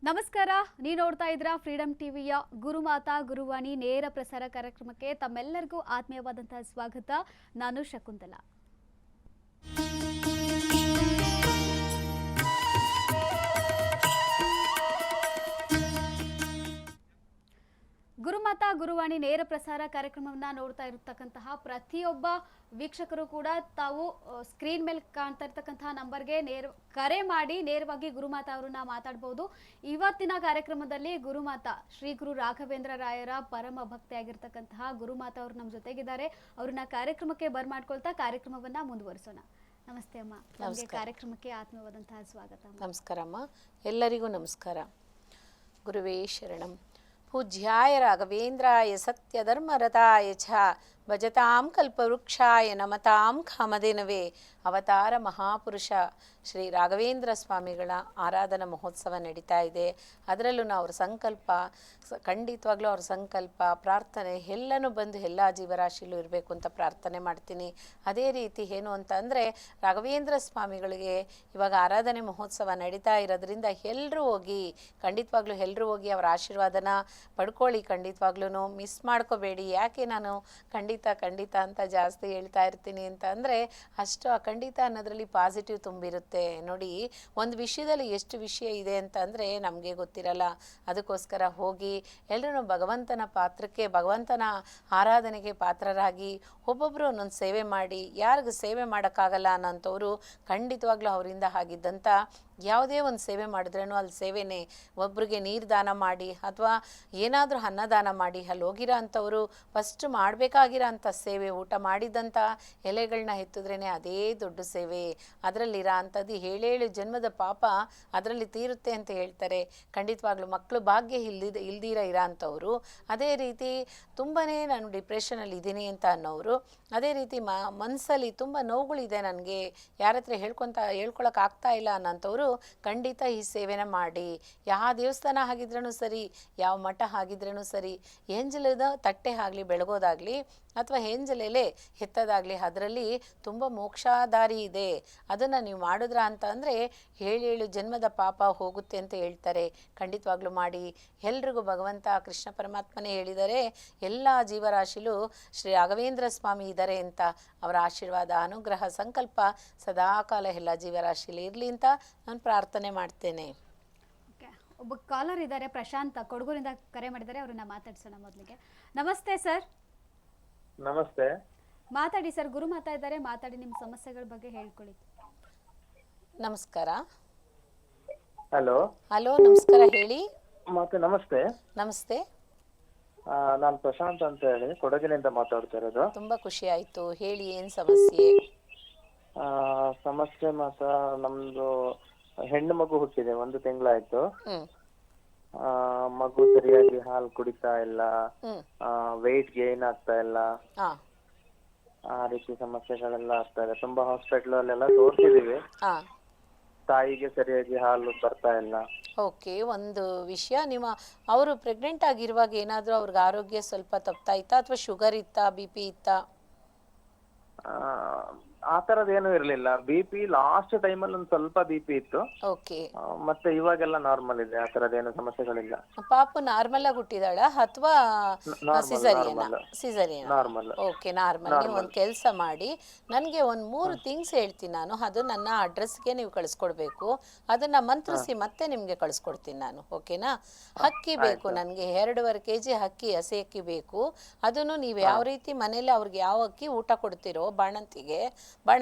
ನಮಸ್ಕಾರ. ನೀವು ನೋಡ್ತಾ ಇದ್ದೀರಾ ಫ್ರೀಡಮ್ ಟಿವಿಯ ಗುರುಮಾತಾ ಗುರುವಾಣಿ ನೇರ ಪ್ರಸಾರ ಕಾರ್ಯಕ್ರಮಕ್ಕೆ ತಮ್ಮೆಲ್ಲರಿಗೂ ಆತ್ಮೀಯವಾದಂತಹ ಸ್ವಾಗತ. ನಾನು ಶಕುಂತಲಾ. ಗುರುಮಾತಾ ಗುರುವಾಣಿ ನೇರ ಪ್ರಸಾರ ಕಾರ್ಯಕ್ರಮವನ್ನು ನೋಡ್ತಾ ಇರತಕ್ಕಂತಹ ಪ್ರತಿಯೊಬ್ಬ ವೀಕ್ಷಕರು ಕೂಡ ತಾವು ಸ್ಕ್ರೀನ್ ಮೇಲೆ ಕಾಣ್ತಾ ಇರ್ತಕ್ಕಂತಹ ನಂಬರ್ಗೆ ಕರೆ ಮಾಡಿ ನೇರವಾಗಿ ಗುರುಮಾತಾ ಅವರನ್ನ ಮಾತಾಡಬಹುದು. ಇವತ್ತಿನ ಕಾರ್ಯಕ್ರಮದಲ್ಲಿ ಗುರುಮಾತಾ ಶ್ರೀ ಗುರು ರಾಘವೇಂದ್ರ ರಾಯರ ಪರಮ ಭಕ್ತಿಯಾಗಿರ್ತಕ್ಕಂತಹ ಗುರುಮಾತಾ ಅವರು ನಮ್ಮ ಜೊತೆಗಿದ್ದಾರೆ. ಅವ್ರನ್ನ ಕಾರ್ಯಕ್ರಮಕ್ಕೆ ಬರ್ಮಾಡ್ಕೊಳ್ತಾ ಕಾರ್ಯಕ್ರಮವನ್ನ ಮುಂದುವರಿಸೋಣ. ನಮಸ್ತೆ ಅಮ್ಮ. ನಮಗೆ ಕಾರ್ಯಕ್ರಮಕ್ಕೆ ಆತ್ಮೀಯವಾದಂತಹ ಸ್ವಾಗತ. ನಮಸ್ಕಾರಮ್ಮ, ಎಲ್ಲರಿಗೂ ನಮಸ್ಕಾರ. ಗುರುವೇ ಶರಣಂ. ಪೂಜ್ಯಾಯ ರಾಘವೇಂದ್ರಾಯ ಸತ್ಯಧರ್ಮರತಾಯ ಚ ಭಜತಾಂ ಕಲ್ಪವೃಕ್ಷಾಯ ನಮತಾಂ ಕಾಮಧೇನವೇ ಅವತಾರ ಮಹಾಪುರುಷ ಶ್ರೀ ರಾಘವೇಂದ್ರ ಸ್ವಾಮಿಗಳ ಆರಾಧನಾ ಮಹೋತ್ಸವ ನಡೀತಾ ಇದೆ. ಅದರಲ್ಲೂ ಅವ್ರ ಸಂಕಲ್ಪ ಖಂಡಿತವಾಗ್ಲೂ ಅವ್ರ ಸಂಕಲ್ಪ ಪ್ರಾರ್ಥನೆ ಎಲ್ಲನೂ ಬಂದು ಎಲ್ಲ ಜೀವರಾಶಿಲೂ ಇರಬೇಕು ಅಂತ ಪ್ರಾರ್ಥನೆ ಮಾಡ್ತೀನಿ. ಅದೇ ರೀತಿ ಏನು ಅಂತ ಅಂದರೆ ರಾಘವೇಂದ್ರ ಸ್ವಾಮಿಗಳಿಗೆ ಇವಾಗ ಆರಾಧನೆ ಮಹೋತ್ಸವ ನಡೀತಾ ಇರೋದ್ರಿಂದ ಎಲ್ಲರೂ ಹೋಗಿ ಖಂಡಿತವಾಗ್ಲೂ ಎಲ್ಲರೂ ಹೋಗಿ ಅವರ ಆಶೀರ್ವಾದನ ಪಡ್ಕೊಳ್ಳಿ. ಖಂಡಿತವಾಗ್ಲೂ ಮಿಸ್ ಮಾಡ್ಕೋಬೇಡಿ. ಯಾಕೆ ನಾನು ಖಂಡಿತ ಅಂತ ಜಾಸ್ತಿ ಹೇಳ್ತಾ ಇರ್ತೀನಿ ಅಂತ ಅಂದರೆ ಅಷ್ಟು ಖಂಡಿತ ಅನ್ನೋದ್ರಲ್ಲಿ ಪಾಸಿಟಿವ್ ತುಂಬಿರುತ್ತೆ. ನೋಡಿ, ಒಂದು ವಿಷಯದಲ್ಲಿ ಎಷ್ಟು ವಿಷಯ ಇದೆ ಅಂತ ಅಂದರೆ ನಮಗೆ ಗೊತ್ತಿರಲ್ಲ. ಅದಕ್ಕೋಸ್ಕರ ಹೋಗಿ ಎಲ್ಲರೂ ಭಗವಂತನ ಪಾತ್ರಕ್ಕೆ ಭಗವಂತನ ಆರಾಧನೆಗೆ ಪಾತ್ರರಾಗಿ ಒಬ್ಬೊಬ್ಬರು ಒಂದೊಂದು ಸೇವೆ ಮಾಡಿ. ಯಾರಿಗೂ ಸೇವೆ ಮಾಡೋಕ್ಕಾಗಲ್ಲ ಅನ್ನೋಂಥವ್ರು ಖಂಡಿತವಾಗ್ಲೂ ಅವರಿಂದ ಆಗಿದ್ದಂಥ ಯಾವುದೇ ಒಂದು ಸೇವೆ ಮಾಡಿದ್ರೇನೋ ಅಲ್ಲಿ ಸೇವೆನೇ. ಒಬ್ರಿಗೆ ನೀರು ದಾನ ಮಾಡಿ ಅಥವಾ ಏನಾದರೂ ಅನ್ನದಾನ ಮಾಡಿ ಅಲ್ಲಿ ಹೋಗಿರೋ ಅಂಥವರು ಫಸ್ಟ್ ಮಾಡಬೇಕಾಗಿರೋ ಅಂಥ ಸೇವೆ, ಊಟ ಮಾಡಿದಂಥ ಎಲೆಗಳನ್ನ ಎತ್ತಿದ್ರೇ ಅದೇ ದೊಡ್ಡ ಸೇವೆ. ಅದರಲ್ಲಿರೋ ಅಂಥದ್ದು 7 ಜನ್ಮದ ಪಾಪ ಅದರಲ್ಲಿ ತೀರುತ್ತೆ ಅಂತ ಹೇಳ್ತಾರೆ. ಖಂಡಿತವಾಗ್ಲೂ ಮಕ್ಕಳು ಭಾಗ್ಯ ಇಲ್ದಿರ ಇರೋ ಅಂಥವ್ರು, ಅದೇ ರೀತಿ ತುಂಬಾ ನಾನು ಡಿಪ್ರೆಷನಲ್ಲಿ ಇದ್ದೀನಿ ಅಂತ ಅನ್ನೋರು, ಅದೇ ರೀತಿ ಮನಸ್ಸಲ್ಲಿ ತುಂಬ ನೋವುಗಳಿದೆ ನನಗೆ ಯಾರ ಹತ್ರ ಹೇಳ್ಕೊಳಕ್ಕೆ ಆಗ್ತಾ ಇಲ್ಲ ಅನ್ನೋಂಥವ್ರು ಖಂಡಿತ ಈ ಸೇವೆನ ಮಾಡಿ. ಯಾವ ದೇವಸ್ಥಾನ ಆಗಿದ್ರೂ ಸರಿ, ಯಾವ ಮಠ ಆಗಿದ್ರೂ ಸರಿ, ಏಂಜಲದ ತಟ್ಟೆ ಆಗಲಿ ಬೆಳಗೋದಾಗಲಿ ಅಥವಾ ಏಂಜಲೆಲೆ ಎತ್ತದಾಗಲಿ ಅದರಲ್ಲಿ ತುಂಬ ಮೋಕ್ಷಾದಾರಿ ಇದೆ. ಅದನ್ನು ನೀವು ಮಾಡಿದ್ರ ಅಂತ ಅಂದರೆ 7 ಜನ್ಮದ ಪಾಪ ಹೋಗುತ್ತೆ ಅಂತ ಹೇಳ್ತಾರೆ. ಖಂಡಿತವಾಗ್ಲೂ ಮಾಡಿ. ಎಲ್ರಿಗೂ ಭಗವಂತ ಕೃಷ್ಣ ಪರಮಾತ್ಮನೇ ಹೇಳಿದರೆ ಎಲ್ಲ ಜೀವರಾಶಿಲೂ ಶ್ರೀ ರಾಘವೇಂದ್ರ ಸ್ವಾಮಿ ಇದ್ದಾರೆ ಅಂತ. ಅವರ ಆಶೀರ್ವಾದ ಅನುಗ್ರಹ ಸಂಕಲ್ಪ ಸದಾಕಾಲ ಎಲ್ಲ ಜೀವರಾಶಿಲಿ ಇರಲಿ ಅಂತ ನಾನು ಪ್ರಾರ್ಥನೆ ಮಾಡ್ತೇನೆ. ಒಬ್ಬ ಕಾಲರ್ ಇದ್ದಾರೆ, ಪ್ರಶಾಂತ್ ಕೊಡಗೂರಿಂದ ಕರೆ ಮಾಡಿದ್ದಾರೆ. ಅವ್ರನ್ನ ಮಾತಾಡ್ಸೋಣ. ಮೊದಲಿಗೆ ನಮಸ್ತೆ ಸರ್. ನಮಸ್ತೆ. ಮಾತಾಡಿ ಸರ್. ಗುರುಮಾತಾ ಇದ್ದಾರೆ, ಮಾತಾಡಿ. ನಿಮ್ಮ ಸಮಸ್ಯೆಗಳ ಬಗ್ಗೆ ಹೇಳ್ಕೊಳ್ಳಿ. ನಮಸ್ಕಾರ. ಹಲೋ ನಮಸ್ಕಾರ, ಹೇಳಿ. ಮತ್ತೆ ನಮಸ್ತೆ. ನಮಸ್ತೆ. ನಾನು ಪ್ರಶಾಂತ್ ಅಂತ ಹೇಳಿ ಕೊಡಗಿನಿಂದ ಮಾತಾಡ್ತಾ ಇರೋದು. ತುಂಬಾ ಖುಷಿ ಆಯ್ತು. ಹೇಳಿ, ಏನ್ ಸಮಸ್ಯೆ? ಸಮಸ್ಯೆ ನಮ್ದು ಹೆಣ್ಣು ಮಗು ಹುಟ್ಟಿದೆ, 1 ತಿಂಗಳಾಯ್ತು. ಮಗು ಸರಿಯಾಗಿ ಹಾಲು ಕುಡಿತಾ ಇಲ್ಲ, ವೆಯ್ಟ್ ಗೇನ್ ಆಗ್ತಾ ಇಲ್ಲ, ಆ ರೀತಿ ಸಮಸ್ಯೆಗಳೆಲ್ಲ ಆಗ್ತಾ ಇದೆ. ತುಂಬಾ ಹಾಸ್ಪಿಟಲ್ ಅಲ್ಲೆಲ್ಲ ತೋರಿಸಿದೀವಿ, ತಾಯಿಗೆ ಸರಿಯಾಗಿ ಹಾಲು ಬರ್ತಾ ಇಲ್ಲ. ಓಕೆ, ಒಂದು ವಿಷಯ, ಅವರು ಪ್ರೆಗ್ನೆಂಟ್ ಆಗಿರುವಾಗ ಏನಾದರೂ ಅವ್ರಿಗೆ ಆರೋಗ್ಯ ಸ್ವಲ್ಪ ತಪ್ತಾ ಇತ್ತಾ ಅಥವಾ ಶುಗರ್ ಇತ್ತಾ, BP ಇತ್ತಾ? ಆ ತರದ್ ಏನು ಇರ್ಲಿಲ್ಲ. BP ಲಾಸ್ಟ್ ಟೈಮಲ್ಲಿ ಒಂದು ಸ್ವಲ್ಪ BP ಇತ್ತು. ಓಕೆ. ಮತ್ತೆ ಇವಾಗೆಲ್ಲ ನಾರ್ಮಲ್ ಇದೆ, ಆ ತರದೇನು ಸಮಸ್ಯೆಗಳಿಲ್ಲ. ಪಾಪು ನಾರ್ಮಲ್ ಆಗಿ ಹುಟ್ಟಿದಾಳ ಅಥವಾ ಸಿಸರಿಯನ್? ನಾರ್ಮಲ್. Okay, normal. ನೀವು ಒಂದು ಕೆಲಸ ಮಾಡಿ, ನನಗೆ ಒಂದು 3 ಥಿಂಗ್ಸ್ ಹೇಳ್ತೀನಿ ನಾನು, ಅದು ನನ್ನ ಅಡ್ರೆಸ್ಗೆ ನೀವು ಕಳಿಸ್ಕೊಡ್ಬೇಕು. ಅದನ್ನ ಮಂತ್ರಿಸಿ ಮತ್ತೆ ನಿಮ್ಗೆ ಕಳಿಸ್ಕೊಡ್ತೀನಿ ನಾನು. ಓಕೆನಾ? ಅಕ್ಕಿ ಬೇಕು ನನಗೆ, 2.5 kg ಅಕ್ಕಿ, ಹಸಿ ಅಕ್ಕಿ ಬೇಕು. ಅದನ್ನು ನೀವು ಯಾವ ರೀತಿ ಮನೇಲಿ ಅವ್ರಿಗೆ ಯಾವ ಅಕ್ಕಿ ಊಟ ಕೊಡ್ತಿರೋ ಬಾಣಂತಿಗೆ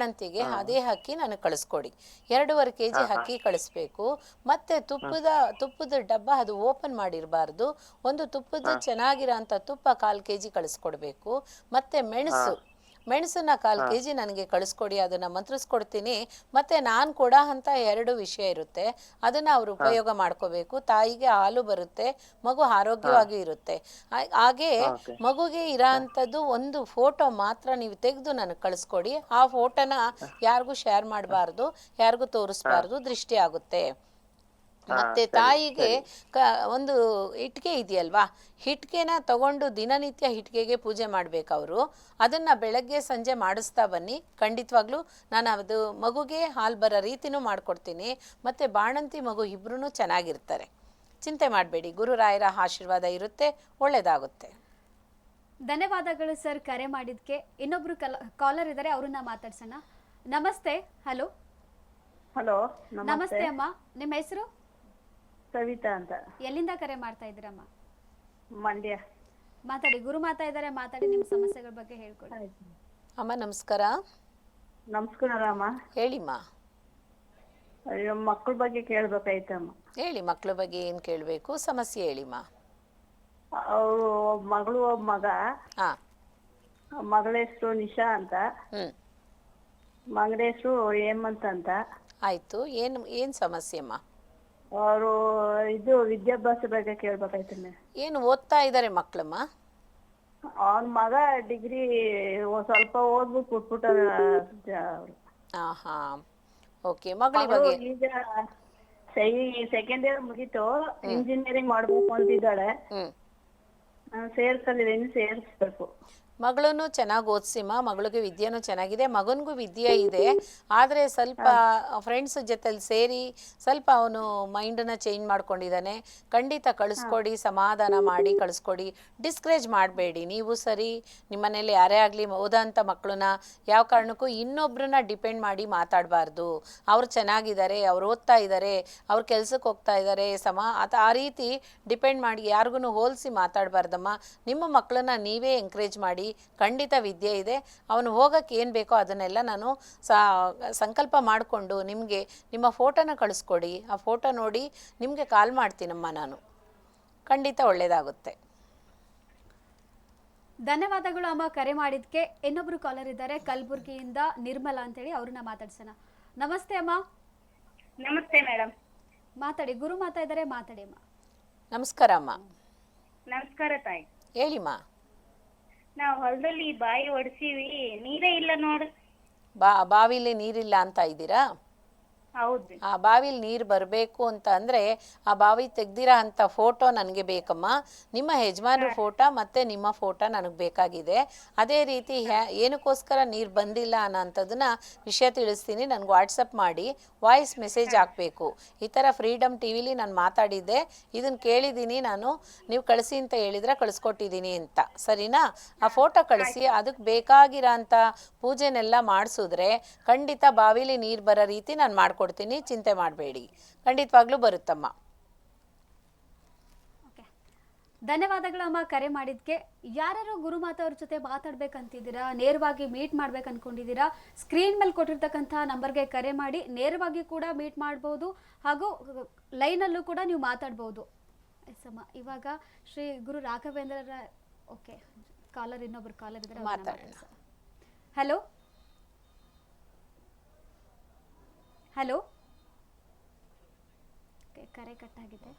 ಅದೇ ಅಕ್ಕಿ ನನಗೆ ಕಳಿಸ್ಕೊಡಿ. 2.5 kg ಅಕ್ಕಿ ಕಳಿಸ್ಬೇಕು. ಮತ್ತೆ ತುಪ್ಪದ ಡಬ್ಬ ಅದು ಓಪನ್ ಮಾಡಿರಬಾರ್ದು. ಒಂದು ತುಪ್ಪದ ಚೆನ್ನಾಗಿರೋ ಅಂಥ ತುಪ್ಪ 1/4 kg ಕಳಿಸ್ಕೊಡ್ಬೇಕು. ಮತ್ತೆ ಮೆಣಸನ್ನ 1/4 kg ನನಗೆ ಕಳಿಸ್ಕೊಡಿ. ಅದನ್ನ ಮಂತ್ರಿಸ್ಕೊಡ್ತೀನಿ. ಮತ್ತೆ ನಾನು ಕೊಡೋ ಅಂತ 2 ವಿಷಯ ಇರುತ್ತೆ, ಅದನ್ನ ಅವ್ರು ಉಪಯೋಗ ಮಾಡ್ಕೋಬೇಕು. ತಾಯಿಗೆ ಹಾಲು ಬರುತ್ತೆ, ಮಗು ಆರೋಗ್ಯವಾಗಿ ಇರುತ್ತೆ. ಹಾಗೆ ಮಗುಗೆ ಇರೋ ಅಂಥದ್ದು ಒಂದು ಫೋಟೋ ಮಾತ್ರ ನೀವು ತೆಗೆದು ನನಗೆ ಕಳಿಸ್ಕೊಡಿ. ಆ ಫೋಟೋನ ಯಾರಿಗೂ ಶೇರ್ ಮಾಡಬಾರ್ದು, ಯಾರಿಗೂ ತೋರಿಸ್ಬಾರ್ದು, ದೃಷ್ಟಿ ಆಗುತ್ತೆ. ಮತ್ತೆ ತಾಯಿಗೆ ಒಂದು ಇಟ್ಕೆ ಇದೆಯಲ್ವಾ, ಹಿಟ್ಕೆನ ತಗೊಂಡು ದಿನನಿತ್ಯ ಹಿಟ್ಕೆಗೆ ಪೂಜೆ ಮಾಡ್ಬೇಕು ಅವರು. ಅದನ್ನ ಬೆಳಗ್ಗೆ ಸಂಜೆ ಮಾಡಿಸ್ತಾ ಬನ್ನಿ. ಖಂಡಿತವಾಗ್ಲೂ ನಾನು ಅದು ಮಗುಗೆ ಹಾಲು ಬರೋ ರೀತಿನೂ ಮಾಡ್ಕೊಡ್ತೀನಿ. ಮತ್ತೆ ಬಾಣಂತಿ ಮಗು ಇಬ್ರು ಚೆನ್ನಾಗಿರ್ತಾರೆ. ಚಿಂತೆ ಮಾಡಬೇಡಿ, ಗುರುರಾಯರ ಆಶೀರ್ವಾದ ಇರುತ್ತೆ, ಒಳ್ಳೆಯದಾಗುತ್ತೆ. ಧನ್ಯವಾದಗಳು ಸರ್ ಕರೆ ಮಾಡಿದ್ಕೆ. ಇನ್ನೊಬ್ರು ಕಾಲರ್ ಇದ್ದಾರೆ, ಅವ್ರನ್ನ ಮಾತಾಡ್ಸೋಣ. ನಮಸ್ತೆ. ಹಲೋ. ಹಲೋ, ನಮಸ್ತೆ ಅಮ್ಮ, ನಿಮ್ಮ ಹೆಸರು? ಸವಿತಾ ಅಂತ, ಎಲ್ಲಿಂದ ಕರೆ ಮಾಡ್ತಾ ಇದ್ದೀರಮ್ಮ? ಮಂಡ್ಯ. ಮಾತಾಡಿ, ಗುರು ಮಾತಾ ಇದ್ದಾರೆ, ಮಾತಾಡಿ, ನಿಮ್ಮ ಸಮಸ್ಯೆಗಳ ಬಗ್ಗೆ ಹೇಳ್ಕೊಡಿ. ಅಮ್ಮ ನಮಸ್ಕಾರ. ನಮಸ್ಕಾರ ಅಮ್ಮ. ಹೇಳಿಮ್ಮ. ಅಯ್ಯೋ, ಮಕ್ಕಳ ಬಗ್ಗೆ ಕೇಳ್ಬೇಕಾಯ್ತಮ್ಮ. ಹೇಳಿ, ಮಕ್ಕಳ ಬಗ್ಗೆ ಏನು ಕೇಳಬೇಕು, ಸಮಸ್ಯೆ ಹೇಳಿಮ್ಮ. ಅವರು ಮಗಳು ಒಬ್ಬ ಮಗ. ಹಾಂ. ಮಗಳ ಹೆಸರು ನಿಶಾ ಅಂತ, ಮಗನ ಹೆಸರು ಹೇಮಂತ್ ಅಂತ. ಆಯಿತು, ಏನು ಸಮಸ್ಯೆ ಅಮ್ಮ? ಅವರು ಇದು ವಿದ್ಯಾಭ್ಯಾಸ ಬಗ್ಗೆ ಕೇಳ್ಬೇಕಾಯ್ತಮ್ಮ. ಏನು ಓದ್ತಾ ಇದ್ದಾರೆ ಮಕ್ಕಳಮ್ಮ? ಅವನ ಮಗ ಡಿಗ್ರಿ ಸ್ವಲ್ಪ ಓದ್ಬಿಟ್ಟು ಕೊಟ್ಬಿಟ್ಟಾರ. ಹಾಂ ಹಾಂ, ಓಕೆ. ಮಗಳ ಬಗ್ಗೆ ಈಗ ಸೆಕೆಂಡ್ ಇಯರ್ ಮುಗೀತು, ಇಂಜಿನಿಯರಿಂಗ್ ಮಾಡ್ಬೇಕು ಅಂತಿದ್ದಾಳೆ. ಸೇರ್ಸಲಿದ್ದೀನಿ, ಸೇರಿಸ್ಬೇಕು. ಮಗಳನ್ನು ಚೆನ್ನಾಗಿ ಓದಿಸಿಮ್ಮ. ಮಗಳಿಗೆ ವಿದ್ಯೆನೂ ಚೆನ್ನಾಗಿದೆ, ಮಗನಿಗೂ ವಿದ್ಯೆ ಇದೆ. ಆದರೆ ಸ್ವಲ್ಪ ಫ್ರೆಂಡ್ಸ್ ಜೊತೆಲಿ ಸೇರಿ ಸ್ವಲ್ಪ ಅವನು ಮೈಂಡನ್ನು ಚೇಂಜ್ ಮಾಡ್ಕೊಂಡಿದ್ದಾನೆ. ಖಂಡಿತ ಕಳಿಸ್ಕೊಡಿ, ಸಮಾಧಾನ ಮಾಡಿ ಕಳಿಸ್ಕೊಡಿ. ಡಿಸ್ಕರೇಜ್ ಮಾಡಬೇಡಿ. ನೀವು ಸರಿ, ನಿಮ್ಮ ಮನೇಲಿ ಯಾರೇ ಆಗಲಿ ಓದೋಂಥ ಮಕ್ಕಳನ್ನ ಯಾವ ಕಾರಣಕ್ಕೂ ಇನ್ನೊಬ್ಬರನ್ನ ಡಿಪೆಂಡ್ ಮಾಡಿ ಮಾತಾಡಬಾರ್ದು. ಅವ್ರು ಚೆನ್ನಾಗಿದ್ದಾರೆ, ಅವ್ರು ಓದ್ತಾ ಇದ್ದಾರೆ, ಅವ್ರು ಕೆಲ್ಸಕ್ಕೆ ಹೋಗ್ತಾ ಇದ್ದಾರೆ, ಆ ರೀತಿ ಡಿಪೆಂಡ್ ಮಾಡಿ ಯಾರಿಗೂ ಹೋಲಿಸಿ ಮಾತಾಡಬಾರ್ದಮ್ಮ. ನಿಮ್ಮ ಮಕ್ಕಳನ್ನ ನೀವೇ ಎಂಕರೇಜ್ ಮಾಡಿ. ಖಂಡಿತ ವಿದ್ಯೆ ಇದೆ, ಅವನು ಹೋಗೋಕ್ಕೆ ಏನು ಬೇಕೋ ಅದನ್ನೆಲ್ಲ ನಾನು ಸಂಕಲ್ಪ ಮಾಡಿಕೊಂಡು ನಿಮಗೆ ನಿಮ್ಮ ಫೋಟೋನ ಕಳಿಸ್ಕೊಡಿ. ಆ ಫೋಟೋ ನೋಡಿ ನಿಮಗೆ ಕಾಲ್ ಮಾಡ್ತೀನಮ್ಮ ನಾನು. ಖಂಡಿತ ಒಳ್ಳೆಯದಾಗುತ್ತೆ. ಧನ್ಯವಾದಗಳು ಅಮ್ಮ ಕರೆ ಮಾಡಿದ್ಕೆ. ಇನ್ನೊಬ್ರು ಕಾಲರ್ ಇದ್ದಾರೆ, ಕಲಬುರ್ಗಿಯಿಂದ ನಿರ್ಮಲಾ ಅಂತೇಳಿ, ಅವ್ರನ್ನ ಮಾತಾಡ್ಸೋಣ. ನಮಸ್ತೆ ಅಮ್ಮ. ನಮಸ್ತೆ ಮೇಡಮ್. ಮಾತಾಡಿ, ಗುರು ಮಾತಾ ಇದ್ದಾರೆ, ಮಾತಾಡಿ ಅಮ್ಮ. ನಮಸ್ಕಾರ ಅಮ್ಮ. ನಮಸ್ಕಾರ ತಾಯಿ. ಹೇಳಿಮ್ಮ. ನಾವು ಹೊಲದಲ್ಲಿ ಬಾಯಿ ಒಡ್ಸೀವಿ, ನೀರೇ ಇಲ್ಲ ನೋಡು. ಬಾವಿಲಿ ನೀರಿಲ್ಲ ಅಂತ ಇದ್ದೀರಾ? ಹೌದು. ಆ ಬಾವಿಲಿ ನೀರು ಬರಬೇಕು ಅಂತ ಅಂದರೆ ಆ ಬಾವಿ ತೆಗ್ದಿರೋ ಅಂಥ ಫೋಟೋ ನನಗೆ ಬೇಕಮ್ಮ. ನಿಮ್ಮ ಯಜಮಾನ್ರ ಫೋಟೋ ಮತ್ತು ನಿಮ್ಮ ಫೋಟೋ ನನಗೆ ಬೇಕಾಗಿದೆ. ಅದೇ ರೀತಿ ಏನಕ್ಕೋಸ್ಕರ ನೀರು ಬಂದಿಲ್ಲ ಅನ್ನೋಂಥದ್ದನ್ನ ವಿಷಯ ತಿಳಿಸ್ತೀನಿ. ನನಗೆ ವಾಟ್ಸಪ್ ಮಾಡಿ ವಾಯ್ಸ್ ಮೆಸೇಜ್ ಹಾಕಬೇಕು. ಈ ಥರ ಫ್ರೀಡಮ್ ಟಿ ವಿಲಿ ನಾನು ಮಾತಾಡಿದ್ದೆ, ಇದನ್ನು ಕೇಳಿದ್ದೀನಿ ನಾನು, ನೀವು ಕಳಿಸಿ ಅಂತ ಹೇಳಿದ್ರೆ ಕಳಿಸ್ಕೊಟ್ಟಿದ್ದೀನಿ ಅಂತ. ಸರಿನಾ? ಆ ಫೋಟೋ ಕಳಿಸಿ, ಅದಕ್ಕೆ ಬೇಕಾಗಿರೋ ಅಂಥ ಪೂಜೆನೆಲ್ಲ ಮಾಡಿಸಿದ್ರೆ ಖಂಡಿತ ಬಾವಿಲಿ ನೀರು ಬರೋ ರೀತಿ ನಾನು ಮಾಡ್ಕೊಡ್ತೀನಿ. ಚಿಂತೆ ಮಾಡಬೇಡಿ, ಖಂಡಿತವಾಗ್ಲೂ ಬರುತ್ತಮ್ಮ. ಧನ್ಯವಾದಗಳು ಅಮ್ಮ ಕರೆ ಮಾಡಿದ್ಕೆ. ಯಾರು ಗುರುಮಾತಾ ಅವ್ರ ಜೊತೆ ಮಾತಾಡ್ಬೇಕಂತಿದ್ದೀರಾ, ನೇರವಾಗಿ ಮೀಟ್ ಮಾಡ್ಬೇಕು ಅನ್ಕೊಂಡಿದ್ದೀರಾ, ಸ್ಕ್ರೀನ್ ಮೇಲೆ ಕೊಟ್ಟಿರ್ತಕ್ಕಂಥ ನಂಬರ್ಗೆ ಕರೆ ಮಾಡಿ ನೇರವಾಗಿ ಕೂಡ ಮೀಟ್ ಮಾಡ್ಬೋದು, ಹಾಗೂ ಲೈನಲ್ಲೂ ಕೂಡ ನೀವು ಮಾತಾಡ್ಬೋದು. ಎಸ್ ಅಮ್ಮ. ಇವಾಗ ಶ್ರೀ ಗುರು ರಾಘವೇಂದ್ರ, ಓಕೆ, ಕಾಲರ್ ಇನ್ನೊಬ್ರು ಕಾಲರ್ ಇದ್ದಾರೆ, ಮಾತಾಡೋಣ. Hello hello. ಕರೆ ಕಟ್ಟಾಗಿದೆ.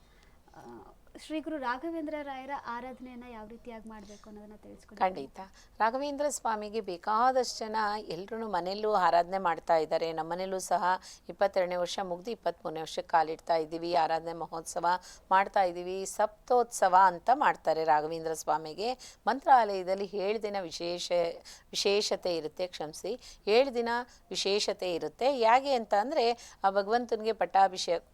ಶ್ರೀ ಗುರು ರಾಘವೇಂದ್ರ ರಾಯರ ಆರಾಧನೆಯನ್ನ ಯಾವ ರೀತಿಯಾಗಿ ಮಾಡಬೇಕು ಅನ್ನೋದನ್ನ ತಿಳಿಸ್ಕೊಡಿ. ಖಂಡಿತ. ರಾಘವೇಂದ್ರ ಸ್ವಾಮಿಗೆ ಬೇಕಾದಷ್ಟು ಜನ ಎಲ್ಲರೂ ಮನೆಯಲ್ಲೂ ಆರಾಧನೆ ಮಾಡ್ತಾ ಇದ್ದಾರೆ. ನಮ್ಮ ಮನೇಲೂ ಸಹ 22ನೇ ವರ್ಷ ಮುಗಿದು 23ನೇ ವರ್ಷಕ್ಕೆ ಕಾಲಿಡ್ತಾ ಇದ್ದೀವಿ. ಆರಾಧನೆ ಮಹೋತ್ಸವ ಮಾಡ್ತಾ ಇದ್ದೀವಿ. ಸಪ್ತೋತ್ಸವ ಅಂತ ಮಾಡ್ತಾರೆ ರಾಘವೇಂದ್ರ ಸ್ವಾಮಿಗೆ. ಮಂತ್ರಾಲಯದಲ್ಲಿ 7 ದಿನ ವಿಶೇಷತೆ ಇರುತ್ತೆ, 7 ದಿನ ವಿಶೇಷತೆ ಇರುತ್ತೆ. ಹೇಗೆ ಅಂತ ಅಂದರೆ ಆ ಭಗವಂತನಿಗೆ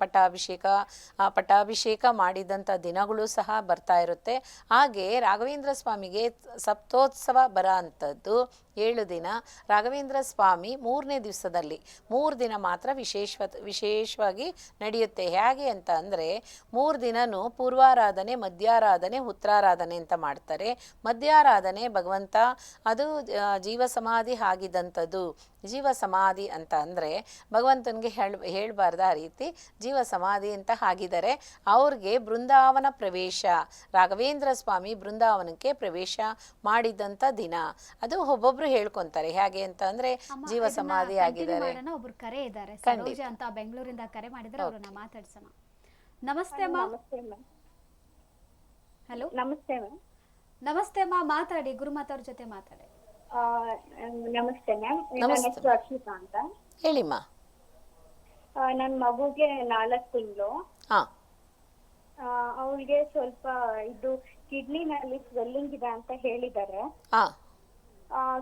ಪಟ್ಟಾಭಿಷೇಕ ಮಾಡಿದಂಥ ದಿನಗಳು ಸಹ ಬರ್ತಾ ಇರುತ್ತೆ. ಹಾಗೆ ರಾಘವೇಂದ್ರ ಸ್ವಾಮಿಗೆ ಸಪ್ತೋತ್ಸವ ಬರೋ ಅಂಥದ್ದು 7 ದಿನ. ರಾಘವೇಂದ್ರ ಸ್ವಾಮಿ 3ನೇ ದಿವಸದಲ್ಲಿ 3 ದಿನ ಮಾತ್ರ ವಿಶೇಷವಾಗಿ ನಡೆಯುತ್ತೆ. ಹೇಗೆ ಅಂತ ಅಂದರೆ 3 ದಿನನೂ ಪೂರ್ವಾರಾಧನೆ, ಮಧ್ಯಾರಾಧನೆ, ಉತ್ತರಾರಾಧನೆ ಅಂತ ಮಾಡ್ತಾರೆ. ಮಧ್ಯಾರಾಧನೆ ಭಗವಂತ ಅದು ಜೀವ ಸಮಾಧಿ ಆಗಿದ್ದಂಥದ್ದು. ಜೀವ ಸಮಾಧಿ ಅಂತ ಅಂದರೆ ಭಗವಂತನಿಗೆ ಹೇಳಬಾರ್ದು, ಆ ರೀತಿ ಜೀವ ಸಮಾಧಿ ಅಂತ ಆಗಿದ್ದಾರೆ. ಅವ್ರಿಗೆ ಬೃಂದಾವನ ಪ್ರವೇಶ, ರಾಘವೇಂದ್ರ ಸ್ವಾಮಿ ಬೃಂದಾವನಕ್ಕೆ ಪ್ರವೇಶ ಮಾಡಿದಂಥ ದಿನ. ಅದು ಒಬ್ಬೊಬ್ರು ಹೇಳ್ಕೊಂತಾರೆ ಹೇಗೆ ಅಂತ ಅಂದ್ರೆ ಜೀವ ಸಮಾಧಿ ಆಗಿದ್ದಾರೆ. ಒಬ್ರು ಕರೆ ಇದ್ದಾರೆ, ಸರೋಜ ಅಂತ ಬೆಂಗಳೂರಿಂದ ಕರೆ ಮಾಡಿದ್ರೆ, ಅವ್ರನ್ನ ಮಾತಾಡ್ಸೋಣ. ನಮಸ್ತೆ ಅಮ್ಮ. ಹಲೋ. ನಮಸ್ತೆ ಮ್ಯಾಮ್. ನಮಸ್ತೆ ಅಮ್ಮ, ಮಾತಾಡಿ, ಗುರುಮಾತಾ ಅವ್ರ ಜೊತೆ ಮಾತಾಡಿ. ನಮಸ್ತೆ ಮ್ಯಾಮ್. ನನ್ನ ಹೆಸರು ಅಕ್ಷಿತಾ ಅಂತ. ಹೇಳಿಮ್ಮ. ನನ್ನ ಮಗುಗೆ 4 ತಿಂಗಳು. ಅವಳಿಗೆ ಸ್ವಲ್ಪ ಇದು ಕಿಡ್ನಿನಲ್ಲಿ ಸ್ವೆಲ್ಲಿಂಗ್ ಇದೆ ಅಂತ ಹೇಳಿದ್ದಾರೆ.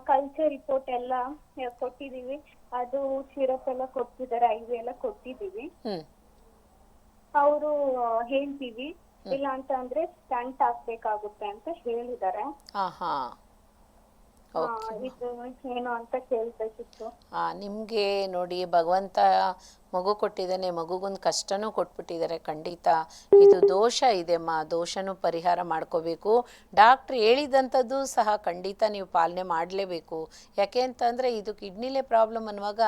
ಕಲ್ಚರ್ ರಿಪೋರ್ಟ್ ಎಲ್ಲ ಕೊಟ್ಟಿದೀವಿ, ಅದು ಸಿರಪ್ ಎಲ್ಲ ಕೊಟ್ಟಿದ್ದಾರೆ, IV ಎಲ್ಲ ಕೊಟ್ಟಿದೀವಿ. ಅವರು ಹೇಳ್ತೀವಿ, ಇಲ್ಲ ಅಂತ ಅಂದ್ರೆ ಸ್ಟಂಟ್ ಹಾಕ್ಬೇಕಾಗುತ್ತೆ ಅಂತ ಹೇಳಿದ್ದಾರೆ. ಹಾಂ ಹಾಂ ಇದು ಏನು ಅಂತ ಕೇಳ್ಬೇಕಿತ್ತು. ನಿಮಗೆ ನೋಡಿ, ಭಗವಂತ ಮಗು ಕೊಟ್ಟಿದ್ದಾನೆ, ಮಗುಗೊಂದು ಕಷ್ಟನೂ ಕೊಟ್ಬಿಟ್ಟಿದ್ದಾರೆ. ಖಂಡಿತ ಇದು ದೋಷ ಇದೆಮ್ಮ, ದೋಷನೂ ಪರಿಹಾರ ಮಾಡ್ಕೋಬೇಕು. ಡಾಕ್ಟ್ರ್ ಹೇಳಿದಂಥದ್ದು ಸಹ ಖಂಡಿತ ನೀವು ಪಾಲನೆ ಮಾಡಲೇಬೇಕು. ಯಾಕೆ ಅಂತಂದರೆ ಇದು ಕಿಡ್ನಿಲೇ ಪ್ರಾಬ್ಲಮ್ ಅನ್ನುವಾಗ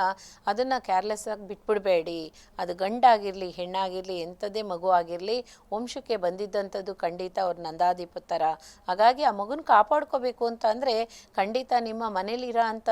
ಅದನ್ನು ಕೇರ್ಲೆಸ್ಸಾಗಿ ಬಿಟ್ಬಿಡಬೇಡಿ. ಅದು ಗಂಡಾಗಿರಲಿ ಹೆಣ್ಣಾಗಿರಲಿ ಎಂಥದ್ದೇ ಮಗು ಆಗಿರಲಿ ವಂಶಕ್ಕೆ ಬಂದಿದ್ದಂಥದ್ದು ಖಂಡಿತ ಅವ್ರ ನಂದಾದೀಪ ಥರ. ಹಾಗಾಗಿ ಆ ಮಗುನ ಕಾಪಾಡ್ಕೋಬೇಕು ಅಂತ ಅಂದರೆ ಖಂಡಿತ ನಿಮ್ಮ ಮನೇಲಿರೋ ಅಂಥ